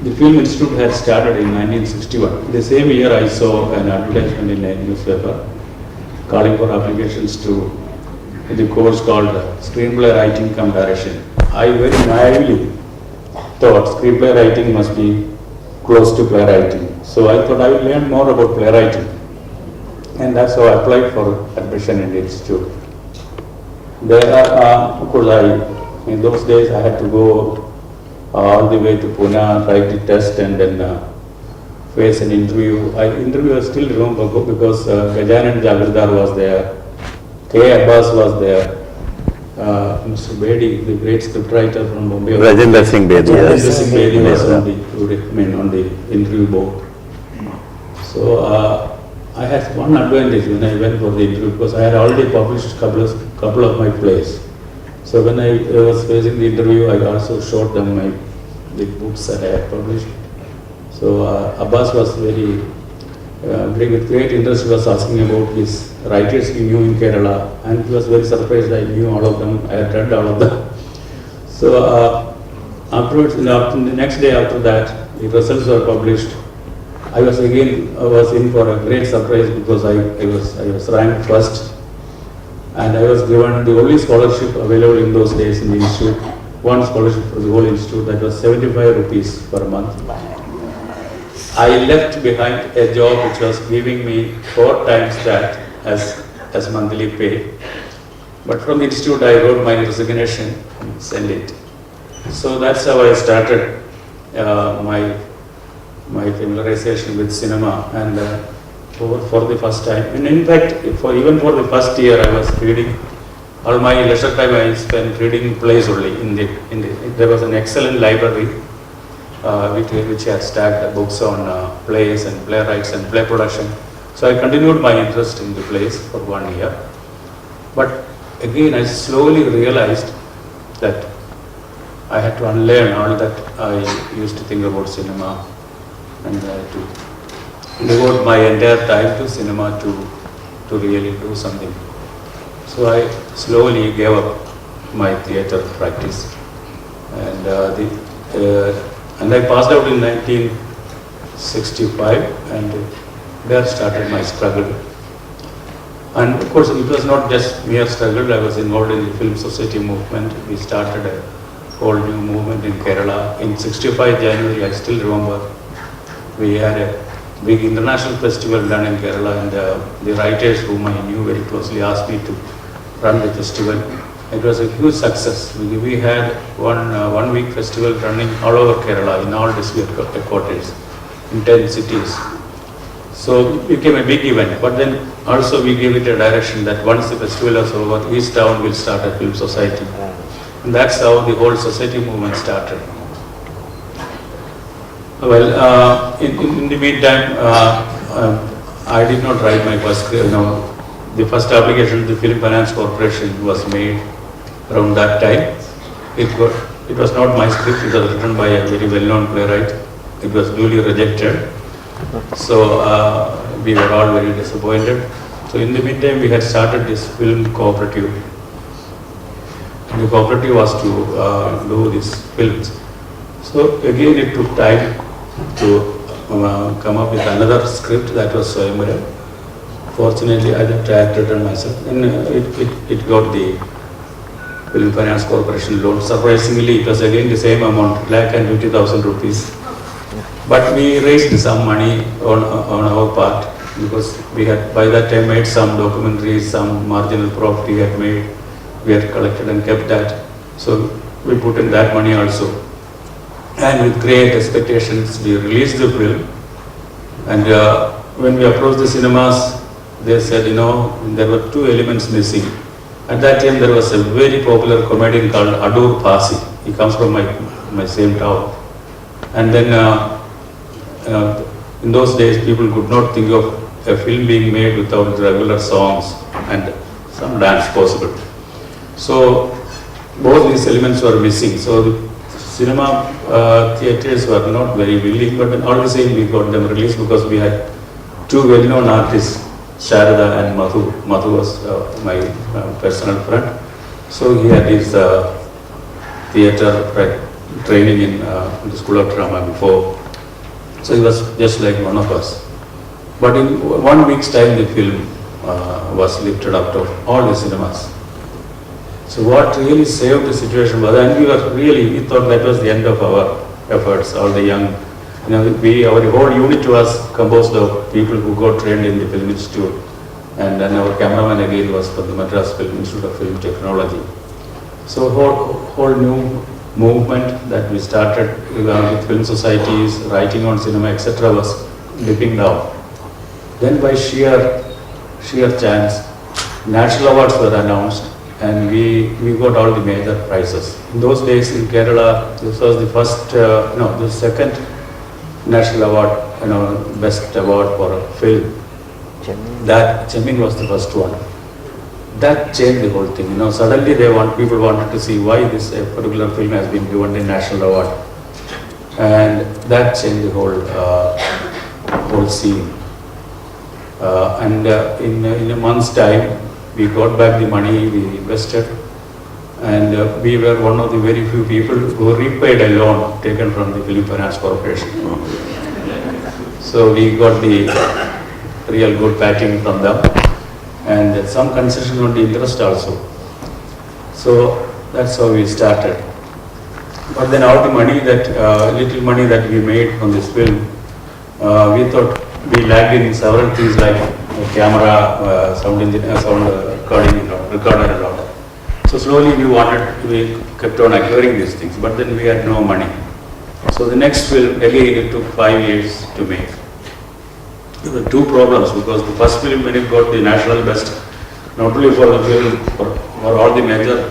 the Film Institute had started in 1961. The same year I saw an advertisement in a newspaper calling for applications to the course called Screenplay Writing cum Direction. I very naively thought screenplay writing must be close to playwriting. So I thought I would learn more about playwriting. And that's how I applied for admission in the institute. There are, of course, in those days I had to go all the way to Pune, write the test and then face an interview. Interview I still remember because Gajanan Jagirdar was there, K. Abbas was there, Mr. Bedi, the great scriptwriter from Bombay. Rajinder Singh Bedi. Rajinder Singh Bedi was on the interview board. So I had one advantage when I went for the interview because I had already published couple of my plays. So when I was facing the interview, I also showed them the books that I had published. So Abbas was with great interest, was asking about his writers he knew in Kerala, and he was very surprised I knew all of them, I had read all of them. So afterwards, the next day after that, the results were published. I was in for a great surprise because I was ranked first, and I was given the only scholarship available in those days in the institute, one scholarship for the whole institute, that was 75 rupees per month. I left behind a job which was giving me 4 times that as monthly pay. But from the institute I wrote my resignation and sent it. So that's how I started my familiarization with cinema, and for the first time. And in fact, even for the first year I was reading, all my leisure time I spent reading plays only. There was an excellent library which had stacked books on plays and playwrights and play production. So I continued my interest in the plays for 1 year. But again, I slowly realized that I had to unlearn all that I used to think about cinema, and to devote my entire time to cinema to really do something. So I slowly gave up my theatre practice, and I passed out in 1965, and there started my struggle. And of course, it was not just mere struggle. I was involved in the film society movement. We started a whole new movement in Kerala. In 65 January, I still remember, we had a big international festival done in Kerala, and the writers whom I knew very closely asked me to run the festival. It was a huge success. We had one week festival running all over Kerala, in all district headquarters, in 10 cities. So it became a big event, but then also we gave it a direction that once the festival was over, each town will start a film society. And that's how the whole society movement started. Well, in the meantime, I did not write my first, the first application to the Film Finance Corporation was made around that time. It was not my script, it was written by a very well-known playwright. It was duly rejected. So we were all very disappointed. So in the meantime, we had started this film cooperative. And the cooperative was to do these films. So again, it took time to come up with another script that was Swayamvara. Fortunately, I had written myself, and it got the Film Finance Corporation loan. Surprisingly, it was again the same amount, 1,50,000 rupees. But we raised some money on our part, because we had by that time made some documentaries, some marginal profit we had made. We had collected and kept that. So we put in that money also. And with great expectations, we released the film. And when we approached the cinemas, they said, there were 2 elements missing. At that time, there was a very popular comedian called Adur Pasi. He comes from my same town. And then in those days, people could not think of a film being made without regular songs and some dance possible. So both these elements were missing. So the cinema theatres were not very willing, but all the same we got them released because we had 2 well-known artists, Sharada and Madhu. Madhu was my personal friend. So he had his theatre training in the School of Drama before. So he was just like one of us. But in 1 week's time, the film was lifted out of all the cinemas. So what really saved the situation was, and we thought that was the end of our efforts, all the young Our whole unit was composed of people who got trained in the film institute, and then our cameraman again was from the Madras Film Institute of Film Technology. So whole new movement that we started with film societies, writing on cinema, etc. was dipping down. Then by sheer chance, national awards were announced, and we got all the major prizes. In those days in Kerala, this was the second national award, best award for a film. That Chemin was the first one. That changed the whole thing. Suddenly people wanted to see why this particular film has been given the national award, and that changed the whole scene. In a month's time, we got back the money we invested, and we were one of the very few people who repaid a loan taken from the Film Finance Corporation. So we got the real good backing from them, and some concession on the interest also. So that's how we started. But then all the money little money that we made from this film, we thought we lagged in several things like camera, sound engineer, sound recording, recorder and all that. So slowly we kept on acquiring these things, but then we had no money. So the next film, again, it took 5 years to make. There were two problems, because the first film, when it got the national best, not only for the film, for all the major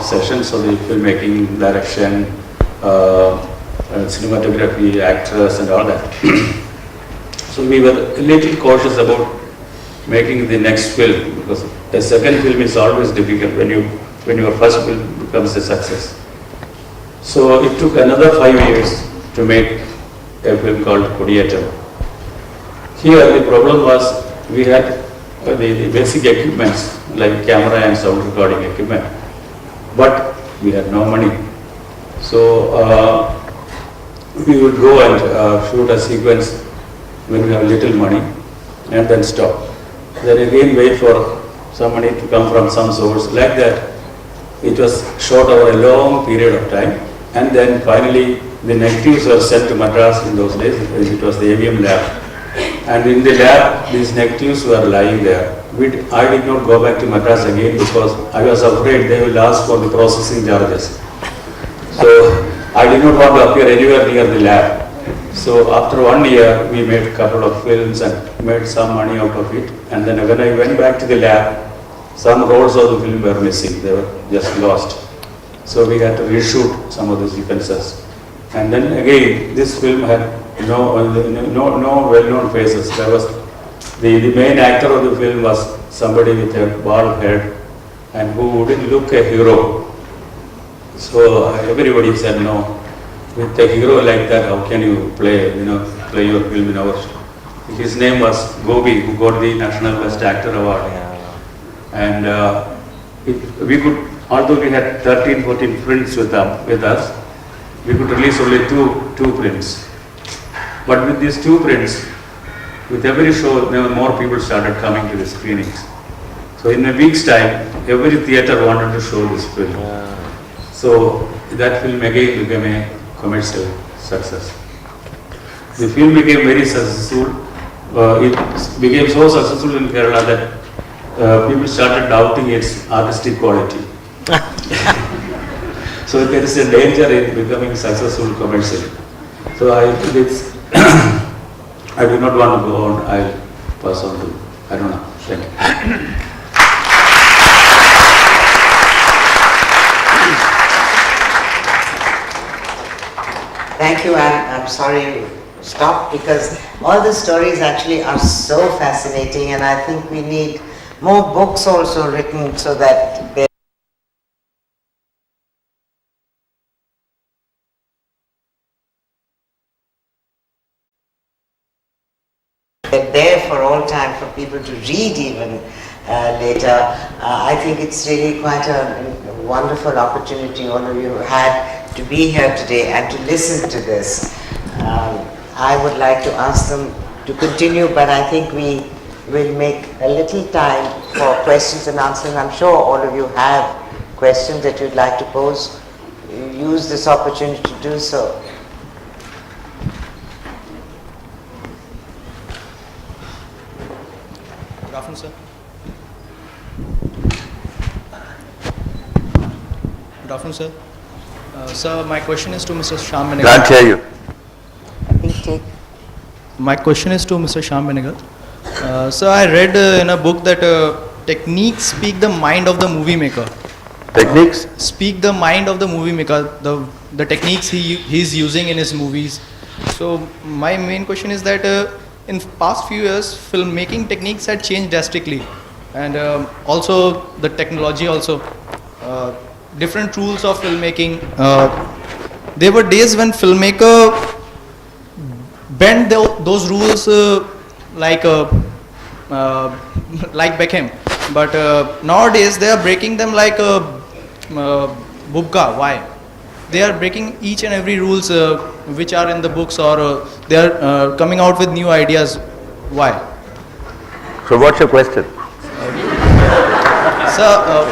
sessions of the filmmaking, direction, cinematography, actors and all that. So we were a little cautious about making the next film, because the second film is always difficult when your first film becomes a success. So it took another 5 years to make a film called Kodiyatam. Here the problem was we had the basic equipments like camera and sound recording equipment, but we had no money. So we would go and shoot a sequence when we have little money and then stop. Then again wait for some money to come from some source. Like that, it was shot over a long period of time, and then finally the negatives were sent to Madras in those days. It was the AVM lab. And in the lab, these negatives were lying there. I did not go back to Madras again because I was afraid they will ask for the processing charges. So I did not want to appear anywhere near the lab. So after 1 year, we made a couple of films and made some money out of it. And then when I went back to the lab, some rolls of the film were missing. They were just lost. So we had to reshoot some of the sequences. And then again, this film had no well-known faces. There was the main actor of the film was somebody with a bald head and who didn't look a hero. So everybody said, no, with a hero like that, how can you play your film in our? His name was Gobi, who got the National Best Actor Award. And we could, although we had 13, 14 prints with us, we could release only two prints. But with these 2 prints, with every show, more people started coming to the screenings. So in a week's time, every theatre wanted to show this film. So that film again became a commercial success. The film became very successful. It became so successful in Kerala that people started doubting its artistic quality. So there is a danger in becoming successful commercially. So I do not want to go on. I'll pass on to, I don't know. Thank you. Thank you, and I'm sorry to stop because all the stories actually are so fascinating, and I think we need more books also written so that they're there for all time for people to read even later. I think it's really quite a wonderful opportunity all of you had to be here today and to listen to this. I would like to ask them to continue, but I think we will make a little time for questions and answers. I'm sure all of you have questions that you'd like to pose. Use this opportunity to do so. afternoon, sir. Good afternoon, sir. Sir, my question is to Mr. Shyam Benegal. Can't hear you. My question is to Mr. Shyam Benegal. Sir, I read in a book that techniques speak the mind of the movie maker. Techniques? Speak the mind of the movie maker, the techniques he's using in his movies. So my main question is that in past few years, filmmaking techniques had changed drastically, and also the technology also. Different rules of filmmaking. There were days when filmmaker bent those rules like Beckham, but nowadays they are breaking them like Bubka. Why? They are breaking each and every rules which are in the books, or they are coming out with new ideas. Why? So what's your question? Sir,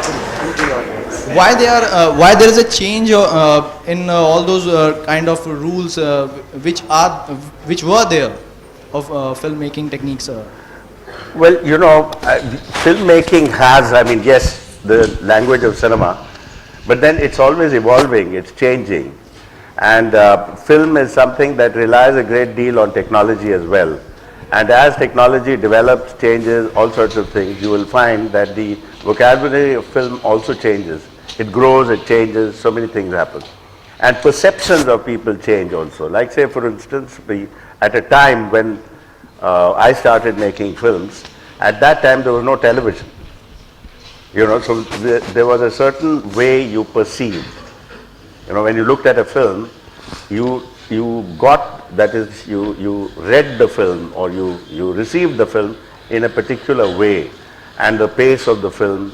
why there is a change in all those kind of rules which were there of filmmaking techniques? Well, filmmaking has, yes, the language of cinema, but then it's always evolving, it's changing. And film is something that relies a great deal on technology as well. And as technology develops, changes, all sorts of things, you will find that the vocabulary of film also changes. It grows, it changes, so many things happen. And perceptions of people change also. Like say, for instance, at a time when I started making films, at that time there was no television. So there was a certain way you perceived. When you looked at a film, you got, that is, you read the film, or you received the film in a particular way, and the pace of the film,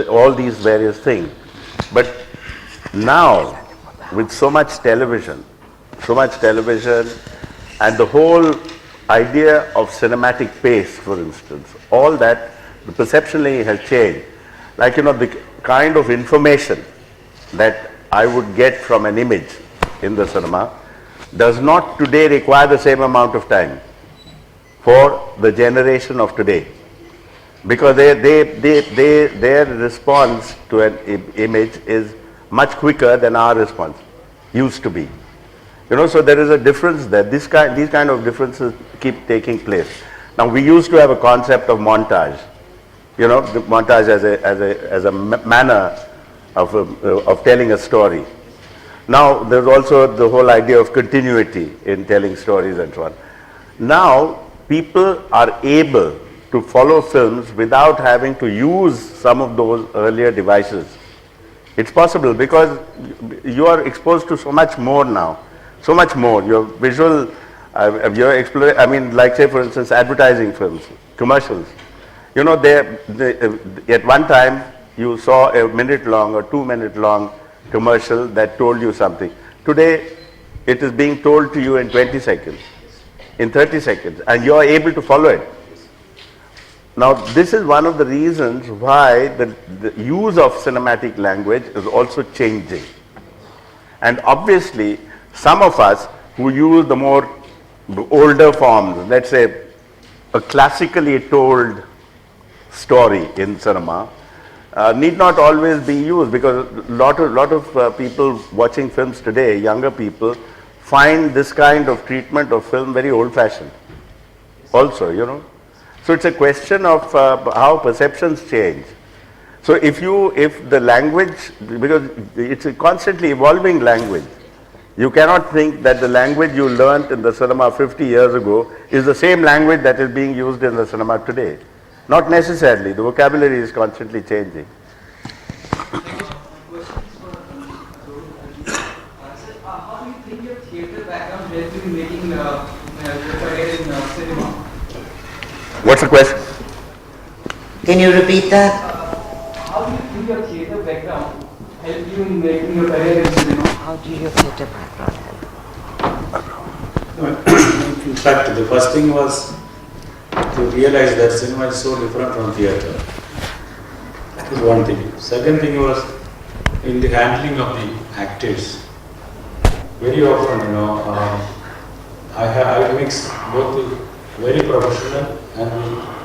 all these various things. But now, with so much television, and the whole idea of cinematic pace, for instance, all that, the perceptually has changed. Like, the kind of information that I would get from an image in the cinema does not today require the same amount of time for the generation of today. Because their response to an image is much quicker than our response used to be. So there is a difference there. These kind of differences keep taking place. Now, we used to have a concept of montage. The montage as a manner of telling a story. Now, there's also the whole idea of continuity in telling stories and so on. Now, people are able to follow films without having to use some of those earlier devices. It's possible because you are exposed to so much more now, so much more. Your visual, your exploration, like say for instance advertising films, commercials. At one time you saw a minute long or 2 minute long commercial that told you something. Today it is being told to you in 20 seconds, in 30 seconds, and you are able to follow it. Now, this is one of the reasons why the use of cinematic language is also changing. And obviously, some of us who use the older forms, let's say a classically told story in cinema, need not always be used, because a lot of people watching films today, younger people, find this kind of treatment of film very old-fashioned also, So it's a question of how perceptions change. So if the language, because it's a constantly evolving language, you cannot think that the language you learnt in the cinema 50 years ago is the same language that is being used in the cinema today. Not necessarily. The vocabulary is constantly changing. How do you think your theatre background helped you in making your career in cinema? What's the question? Can you repeat that? How do you think your theatre background helped you in making your career in cinema? How do your theatre background help? In fact, the first thing was to realize that cinema is so different from theatre. That is one thing. Second thing was in the handling of the actors. Very often, I mix both the very professional and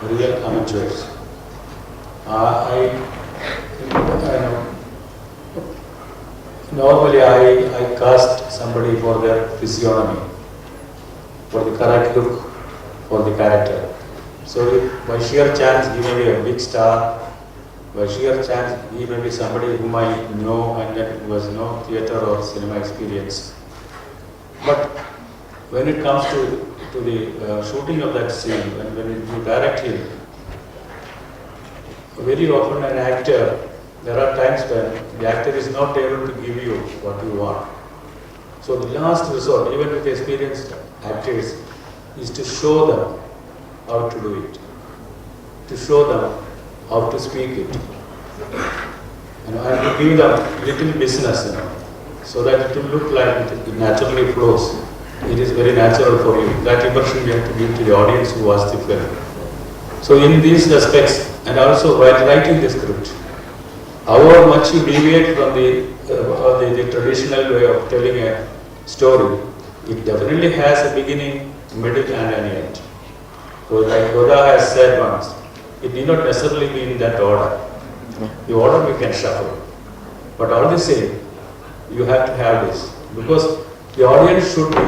the real amateurs. I normally I cast somebody for their physiognomy, for the correct look, for the character. So if by sheer chance he may be a big star, by sheer chance he may be somebody whom I know and that was no theatre or cinema experience. But when it comes to the shooting of that scene, when you direct him, very often an actor, there are times when the actor is not able to give you what you want. So the last resort, even with experienced actors, is to show them how to do it, to show them how to speak it, and to give them little business, so that it will look like it naturally flows. It is very natural for you. That impression you have to give to the audience who watch the film. So in these aspects, and also while writing the script, however much you deviate from the traditional way of telling a story, it definitely has a beginning, middle and an end. So like Goda has said once, it need not necessarily be in that order. The order we can shuffle. But all the same, you have to have this. Because the audience should be,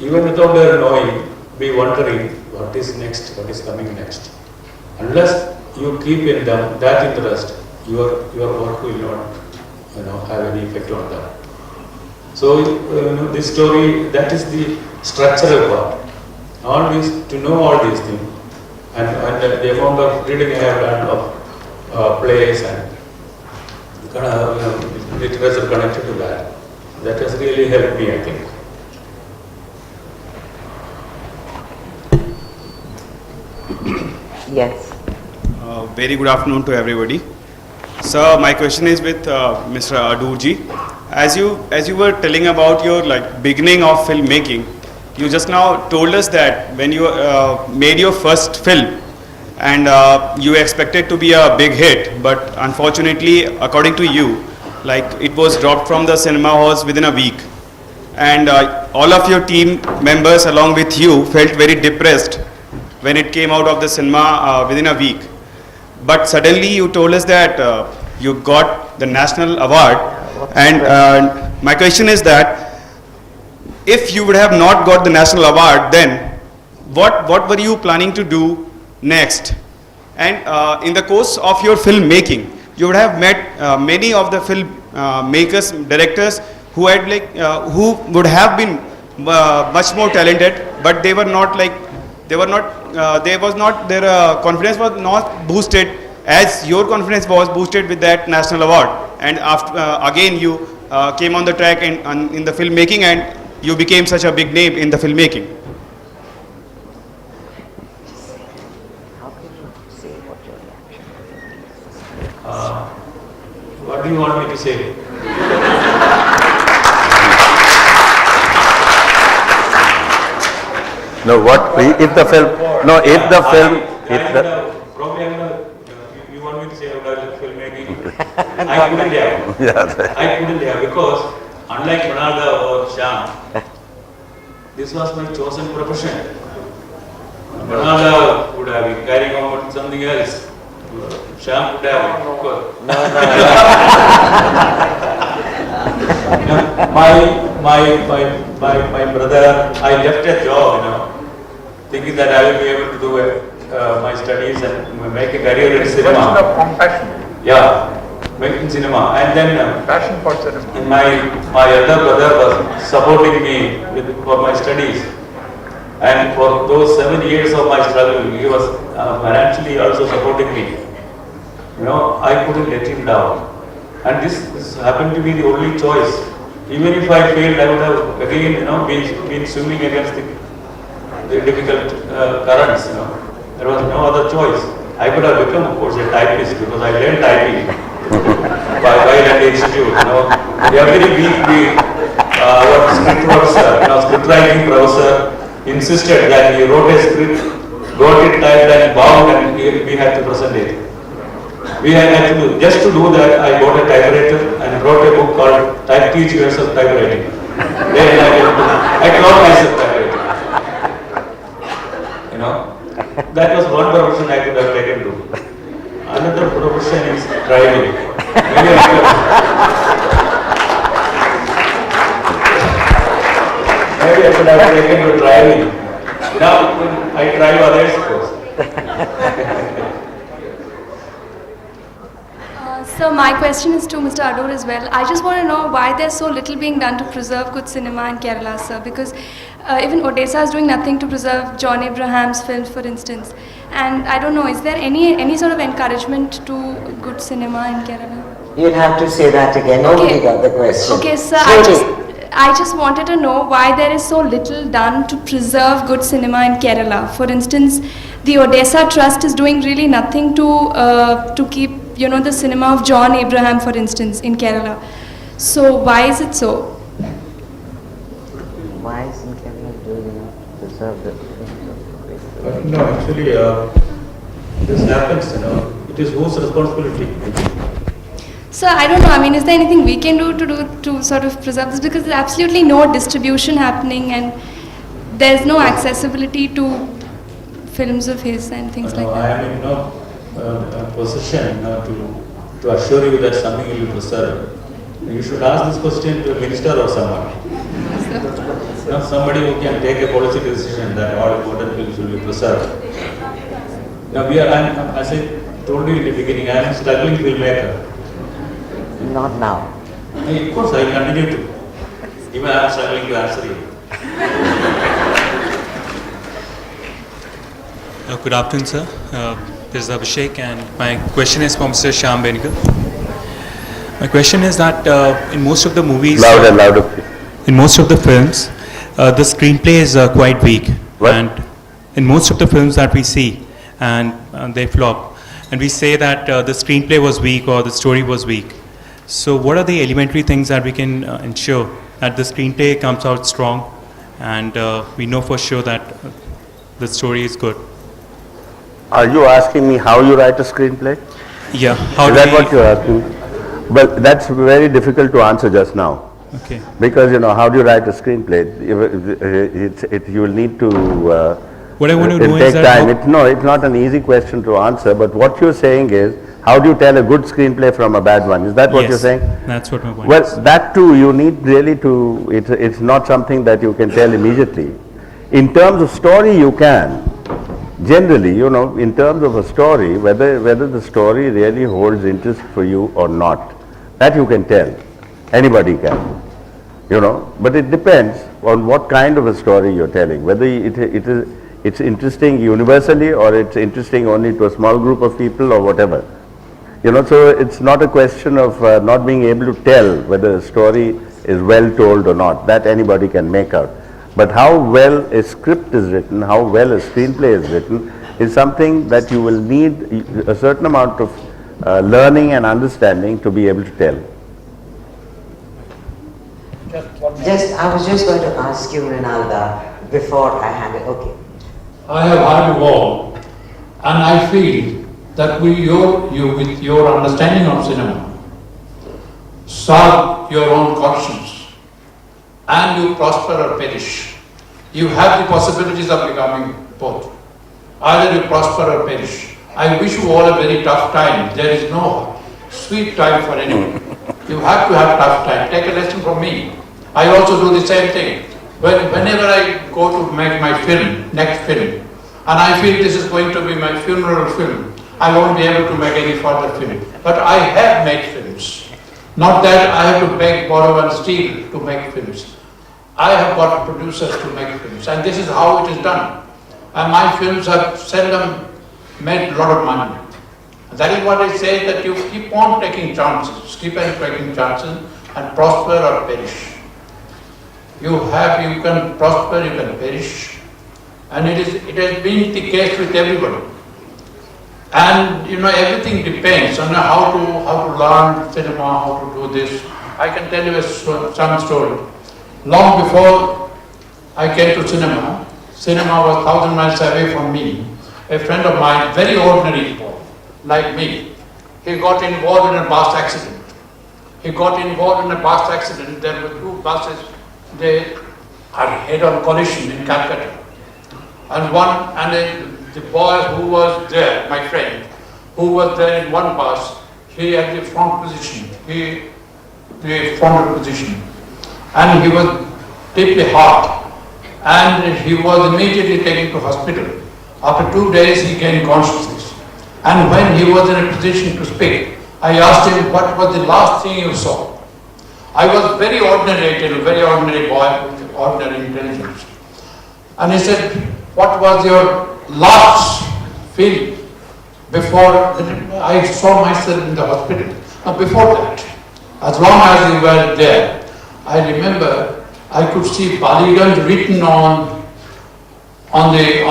even without their knowing, be wondering what is next, what is coming next. Unless you keep in them that interest, your work will not have any effect on them. So this story, that is the structural part. All these, to know all these things, and the amount of reading I have done of plays and literature connected to that, that has really helped me, I think. Yes. Very good afternoon to everybody. So my question is with Mr. Adurji. As you were telling about your beginning of filmmaking, you just now told us that when you made your first film and you expected to be a big hit, but unfortunately, according to you, it was dropped from the cinema halls within a week, and all of your team members along with you felt very depressed when it came out of the cinema within a week. But suddenly you told us that you got the national award, and my question is that if you would have not got the national award, then what were you planning to do next? And in the course of your filmmaking, you would have met many of the film makers, directors who had who would have been much more talented, but they were not their confidence was not boosted as your confidence was boosted with that national award. And after again you came on the track and in the filmmaking, and you became such a big name in the filmmaking. How can you say what your reaction is? What do you want me to say? No, what if the film? No, if the film. If the Probably you want me to say about filmmaking? I couldn't have. yeah, I couldn't have, because unlike Manada or Shyam, this was my chosen profession. Manada would have been carrying on something else. Shyam would have, of course. My brother, I left a job, thinking that I will be able to do my studies and make a career in cinema. Question of compassion. Yeah, making cinema, and then Passion for cinema. and my elder brother was supporting me for my studies, and for those 7 years of my struggle, he was financially also supporting me. I couldn't let him down, and this happened to be the only choice. Even if I failed, I would have again, been swimming against the difficult currents. There was no other choice. I could have become, of course, a typist, because I learned typing while at the institute. Every week our script writing professor insisted that he wrote a script, got it typed and bound, and we had to present it. We had to do, just to do that, I bought a typewriter and wrote a book called Teach Yourself Typewriting. Then I taught myself typewriting. That was one profession I could have taken to. Another profession is driving. Maybe I could have taken to driving. Now I drive others first. So my question is to Mr. Adoor as well. I just want to know why there's so little being done to preserve good cinema in Kerala, sir. Because even Odisha is doing nothing to preserve John Abraham's films, for instance. And I don't know, is there any sort of encouragement to good cinema in Kerala? You'll have to say that again. Nobody got the question. Okay, sir. Slowly. I just wanted to know why there is so little done to preserve good cinema in Kerala. For instance, the Odessa Trust is doing really nothing to keep, the cinema of John Abraham, for instance, in Kerala. So why is it so? Why isn't Kerala doing preserve the No, actually, this happens, it is whose responsibility? So I don't know, is there anything we can do to sort of preserve this? Because there's absolutely no distribution happening and there's no accessibility to films of his and things like that. I am in no position to assure you that something will be preserved. You should ask this question to a minister or someone. Somebody who can take a policy decision that all important films will be preserved. Now as I told you in the beginning, I am a struggling filmmaker. Not now. Of course, I will continue to. Even I am struggling to answer you. Good afternoon, sir. This is Abhishek, and my question is for Mr. Shyam Benegal. My question is that in most of the movies, Louder. in most of the films, the screenplay is quite weak. What? And in most of the films that we see, and they flop, and we say that the screenplay was weak or the story was weak. So what are the elementary things that we can ensure that the screenplay comes out strong and we know for sure that the story is good? Are you asking me how you write a screenplay? Yeah. Is that what you're asking? But that's very difficult to answer just now. Okay. Because, how do you write a screenplay? You will need to What I want to it'll know take is that time. It's not an easy question to answer, but what you're saying is, how do you tell a good screenplay from a bad one? Is that what Yes, you're saying? that's what my point is. Well, that too, you need really to, it's not something that you can tell immediately. In terms of story, you can. Generally, in terms of a story, whether the story really holds interest for you or not, that you can tell. Anybody can. But it depends on what kind of a story you're telling, whether it's interesting universally or it's interesting only to a small group of people or whatever. So it's not a question of not being able to tell whether a story is well told or not. That anybody can make out. But how well a script is written, how well a screenplay is written, is something that you will need a certain amount of learning and understanding to be able to tell. I was just going to ask you, Rinalda, before I hand it. Okay. I have heard you all, and I feel that you with your understanding of cinema, solve your own conscience, and you prosper or perish. You have the possibilities of becoming both. Either you prosper or perish. I wish you all a very tough time. There is no sweet time for anyone. You have to have tough time. Take a lesson from me. I also do the same thing. Whenever I go to make my next film, and I feel this is going to be my funeral film, I won't be able to make any further film. But I have made films. Not that I have to beg, borrow and steal to make films. I have got producers to make films, and this is how it is done. And my films have seldom made a lot of money. That is what I say, that you keep on taking chances, and prosper or perish. You can prosper, you can perish. And it has been the case with everybody. And everything depends on how to learn cinema, how to do this. I can tell you some story. Long before I came to cinema was 1,000 miles away from me. A friend of mine, very ordinary boy, like me, he got involved in a bus accident. There were two buses, they had head-on collision in Calcutta. And the boy who was there, my friend, who was there in one bus, he had the front position, the front position, and he was deeply hurt, and he was immediately taken to hospital. After 2 days, he gained consciousness, and when he was in a position to speak, I asked him, what was the last thing you saw? I was very ordinary, a very ordinary boy with ordinary intelligence. And he said, what was your last feeling before I saw myself in the hospital? Now before that, as long as you were there, I remember I could see Baligand written on the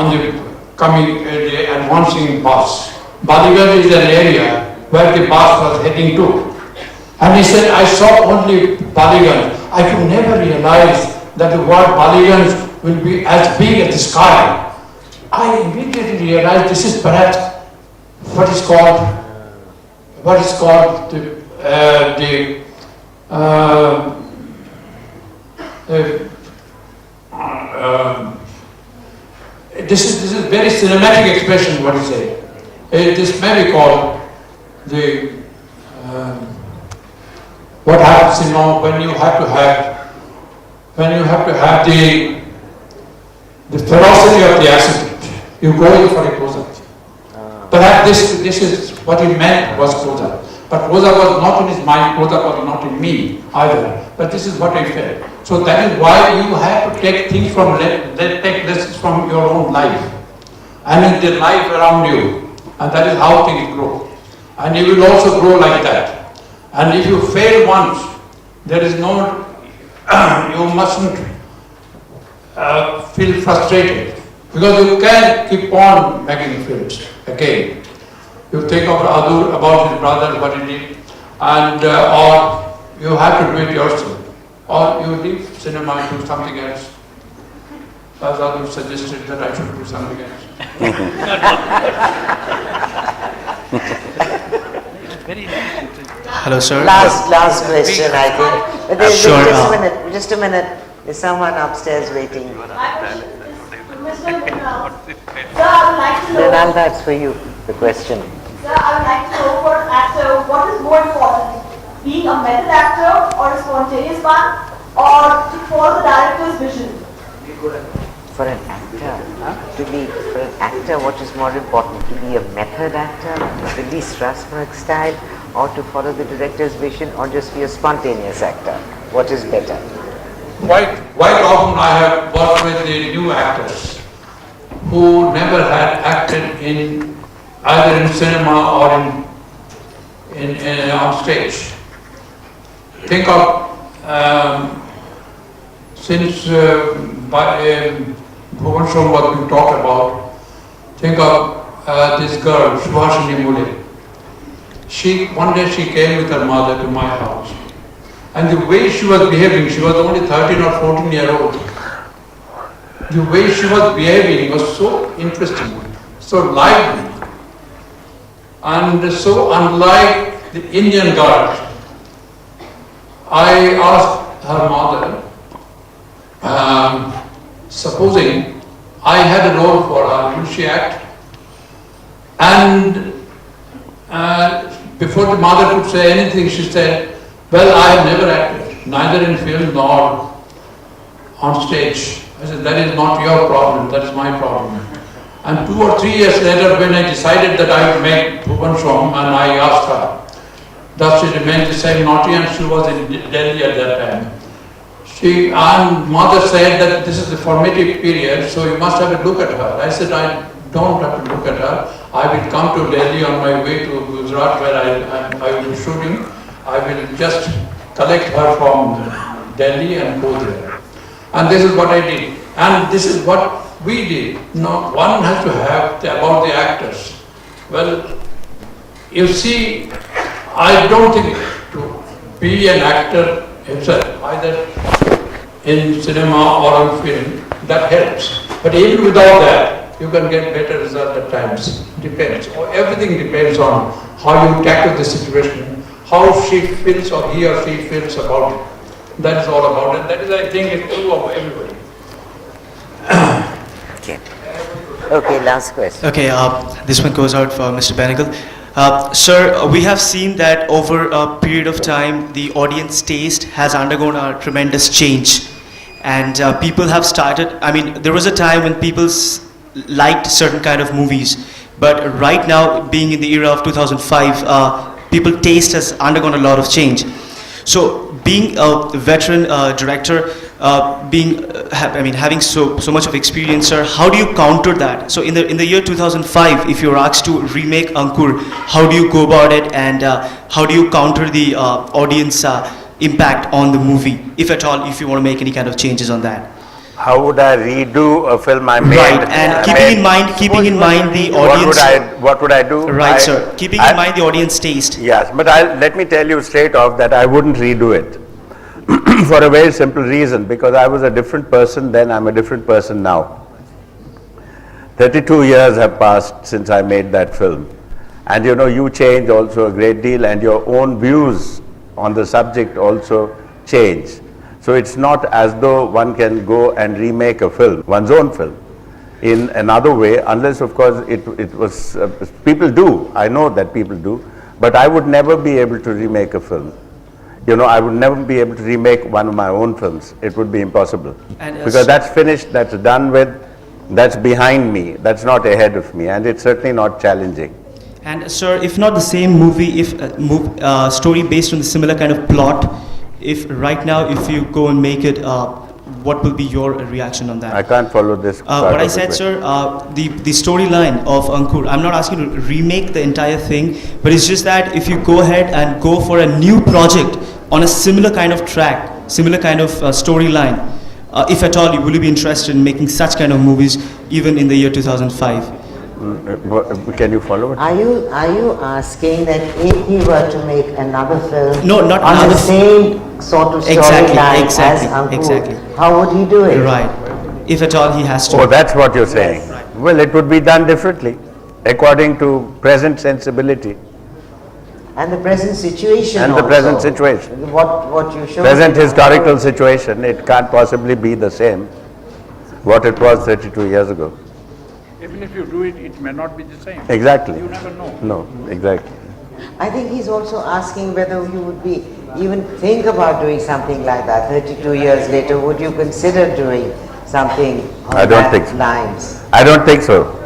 coming, the advancing bus. Baligand is an area where the bus was heading to. And he said, I saw only Baligand. I could never realize that the word Baligand will be as big as the sky. I immediately realized this is perhaps what is called this is very cinematic expression what he said. This may be called the what happens, when you have to have the ferocity of the accident. You go in for a close-up. Perhaps this is what he meant was close-up. But close-up was not in his mind, close-up was not in me either. But this is what I felt. So that is why you have to take things take lessons from your own life and in the life around you. And that is how things grow. And you will also grow like that. And if you fail once, there is no, you mustn't feel frustrated. Because you can keep on making films again. You think of Adur, about his brother, what he did, and or you have to do it yourself. Or you leave cinema and do something else. As Adur suggested that I should do something else. Hello, sir. Last question, I think. But there's Sure. Just a minute. There's someone upstairs waiting. Sir, I would like to know. Renal, that's for you, the question. Sir, I would like to know for an actor, what is more important? Being a method actor or a spontaneous one? Or to follow the director's vision? For an actor, what is more important? To be a method actor, with the Strasbourg style, or to follow the director's vision, or just be a spontaneous actor? What is better? Quite often I have worked with the new actors who never had acted in either in cinema or on stage. Think of since Bhuvanshoh what we talked about. Think of this girl Subhashini Mule. One day she came with her mother to my house. And the way she was behaving, she was only 13 or 14 years old. The way she was behaving was so interesting, so lively, and so unlike the Indian girls. I asked her mother, supposing I had a role for her, will she act? And before the mother could say anything, she said, well, I have never acted, neither in film nor on stage. I said, that is not your problem, that is my problem. And 2 or 3 years later, when I decided that I would make Bhuvanshoh, and I asked her, does she remain the same naughty? And she was in Delhi at that time. And mother said that this is the formative period, so you must have a look at her. I said, I don't have to look at her. I will come to Delhi on my way to Gujarat where I will be shooting. I will just collect her from Delhi and go there. And this is what I did. And this is what we did. No, one has to have about the actors. Well, you see, I don't think to be an actor himself, either in cinema or on film, that helps. But even without that, you can get better results at times. Depends. Everything depends on how you tackle the situation, how she feels or he or she feels about it. That is all about it. That is, I think, is true of everybody. Okay. Okay, last question. Okay, this one goes out for Mr. Benegal. Sir, we have seen that over a period of time, the audience taste has undergone a tremendous change. And people have started, I mean, there was a time when people liked certain kind of movies. But right now, being in the era of 2005, people taste has undergone a lot of change. So being a veteran director, having so much of experience, sir, how do you counter that? So in the year 2005, if you're asked to remake Ankur, how do you go about it, and how do you counter the audience impact on the movie, if at all, if you want to make any kind of changes on that? How would I redo a film I made? Right, and keeping in mind the audience. What would I do? Right, sir. Keeping in mind the audience taste. Yes, but let me tell you straight off that I wouldn't redo it. For a very simple reason, because I was a different person then, I'm a different person now. 32 years have passed since I made that film. And you know, you change also a great deal, and your own views on the subject also change. So it's not as though one can go and remake a film, one's own film, in another way, unless of course it was, people do, I know that people do, but I would never be able to remake a film. You know, I would never be able to remake one of my own films. It would be impossible. Because that's finished, that's done with, that's behind me, that's not ahead of me, and it's certainly not challenging. And sir, if not the same movie, if story based on the similar kind of plot, if right now, if you go and make it, what will be your reaction on that? I can't follow this. What I said, sir, the storyline of Ankur, I'm not asking you to remake the entire thing, but it's just that if you go ahead and go for a new project on a similar kind of track, similar kind of storyline, if at all, will you be interested in making such kind of movies even in the year 2005? Can you follow it? Are you asking that if he were to make another film no, not on another the same sort of storyline as Ankur, how would he do it? Right. If at all he has to. Oh, that's what you're saying. Yes. Right. Well, it would be done differently, according to present sensibility. And the present situation and also. The present situation. What you showed. Present historical situation, it can't possibly be the same what it was 32 years ago. Even if you do it, it may not be the same. Exactly. You never know. No, exactly. I think he's also asking whether you would be even think about doing something like that 32 years later. Would you consider doing something on that lines? I don't think so.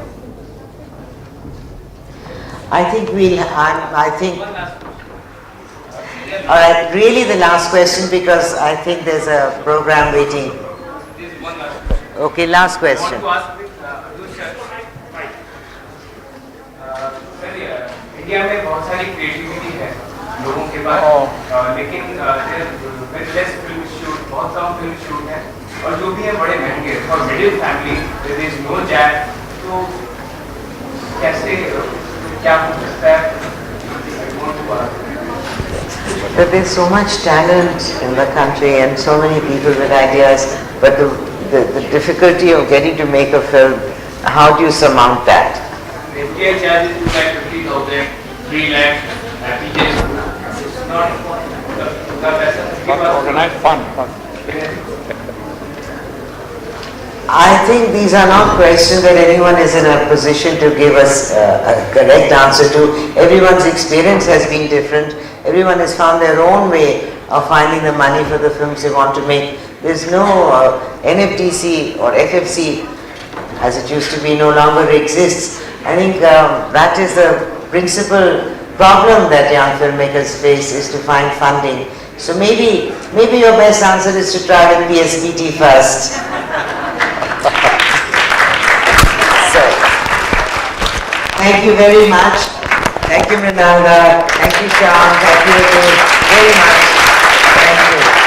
I think all right, really the last question, because I think there's a program waiting. Okay, last question. India में बहुत सारी creativity है लोगों के पास, लेकिन less film shoot, बहुत कम film shoot है, और जो भी है बड़े महंगे, और middle family there is no jack, तो कैसे क्या हो सकता है? That there's so much talent in the country and so many people with ideas, but the difficulty of getting to make a film, how do you surmount that? The FDI charges is like 50,000, 3 lakhs, it's not the best. Organized fun. I think these are not questions that anyone is in a position to give us a correct answer to. Everyone's experience has been different. Everyone has found their own way of finding the money for the films they want to make. There's no NFDC or FFC, as it used to be, no longer exists. I think that is the principal problem that young filmmakers face, is to find funding. So maybe your best answer is to try with PSPT first. So, thank you very much. Thank you, Mrinalda. Thank you, Shyam. Thank you very much. Thank you.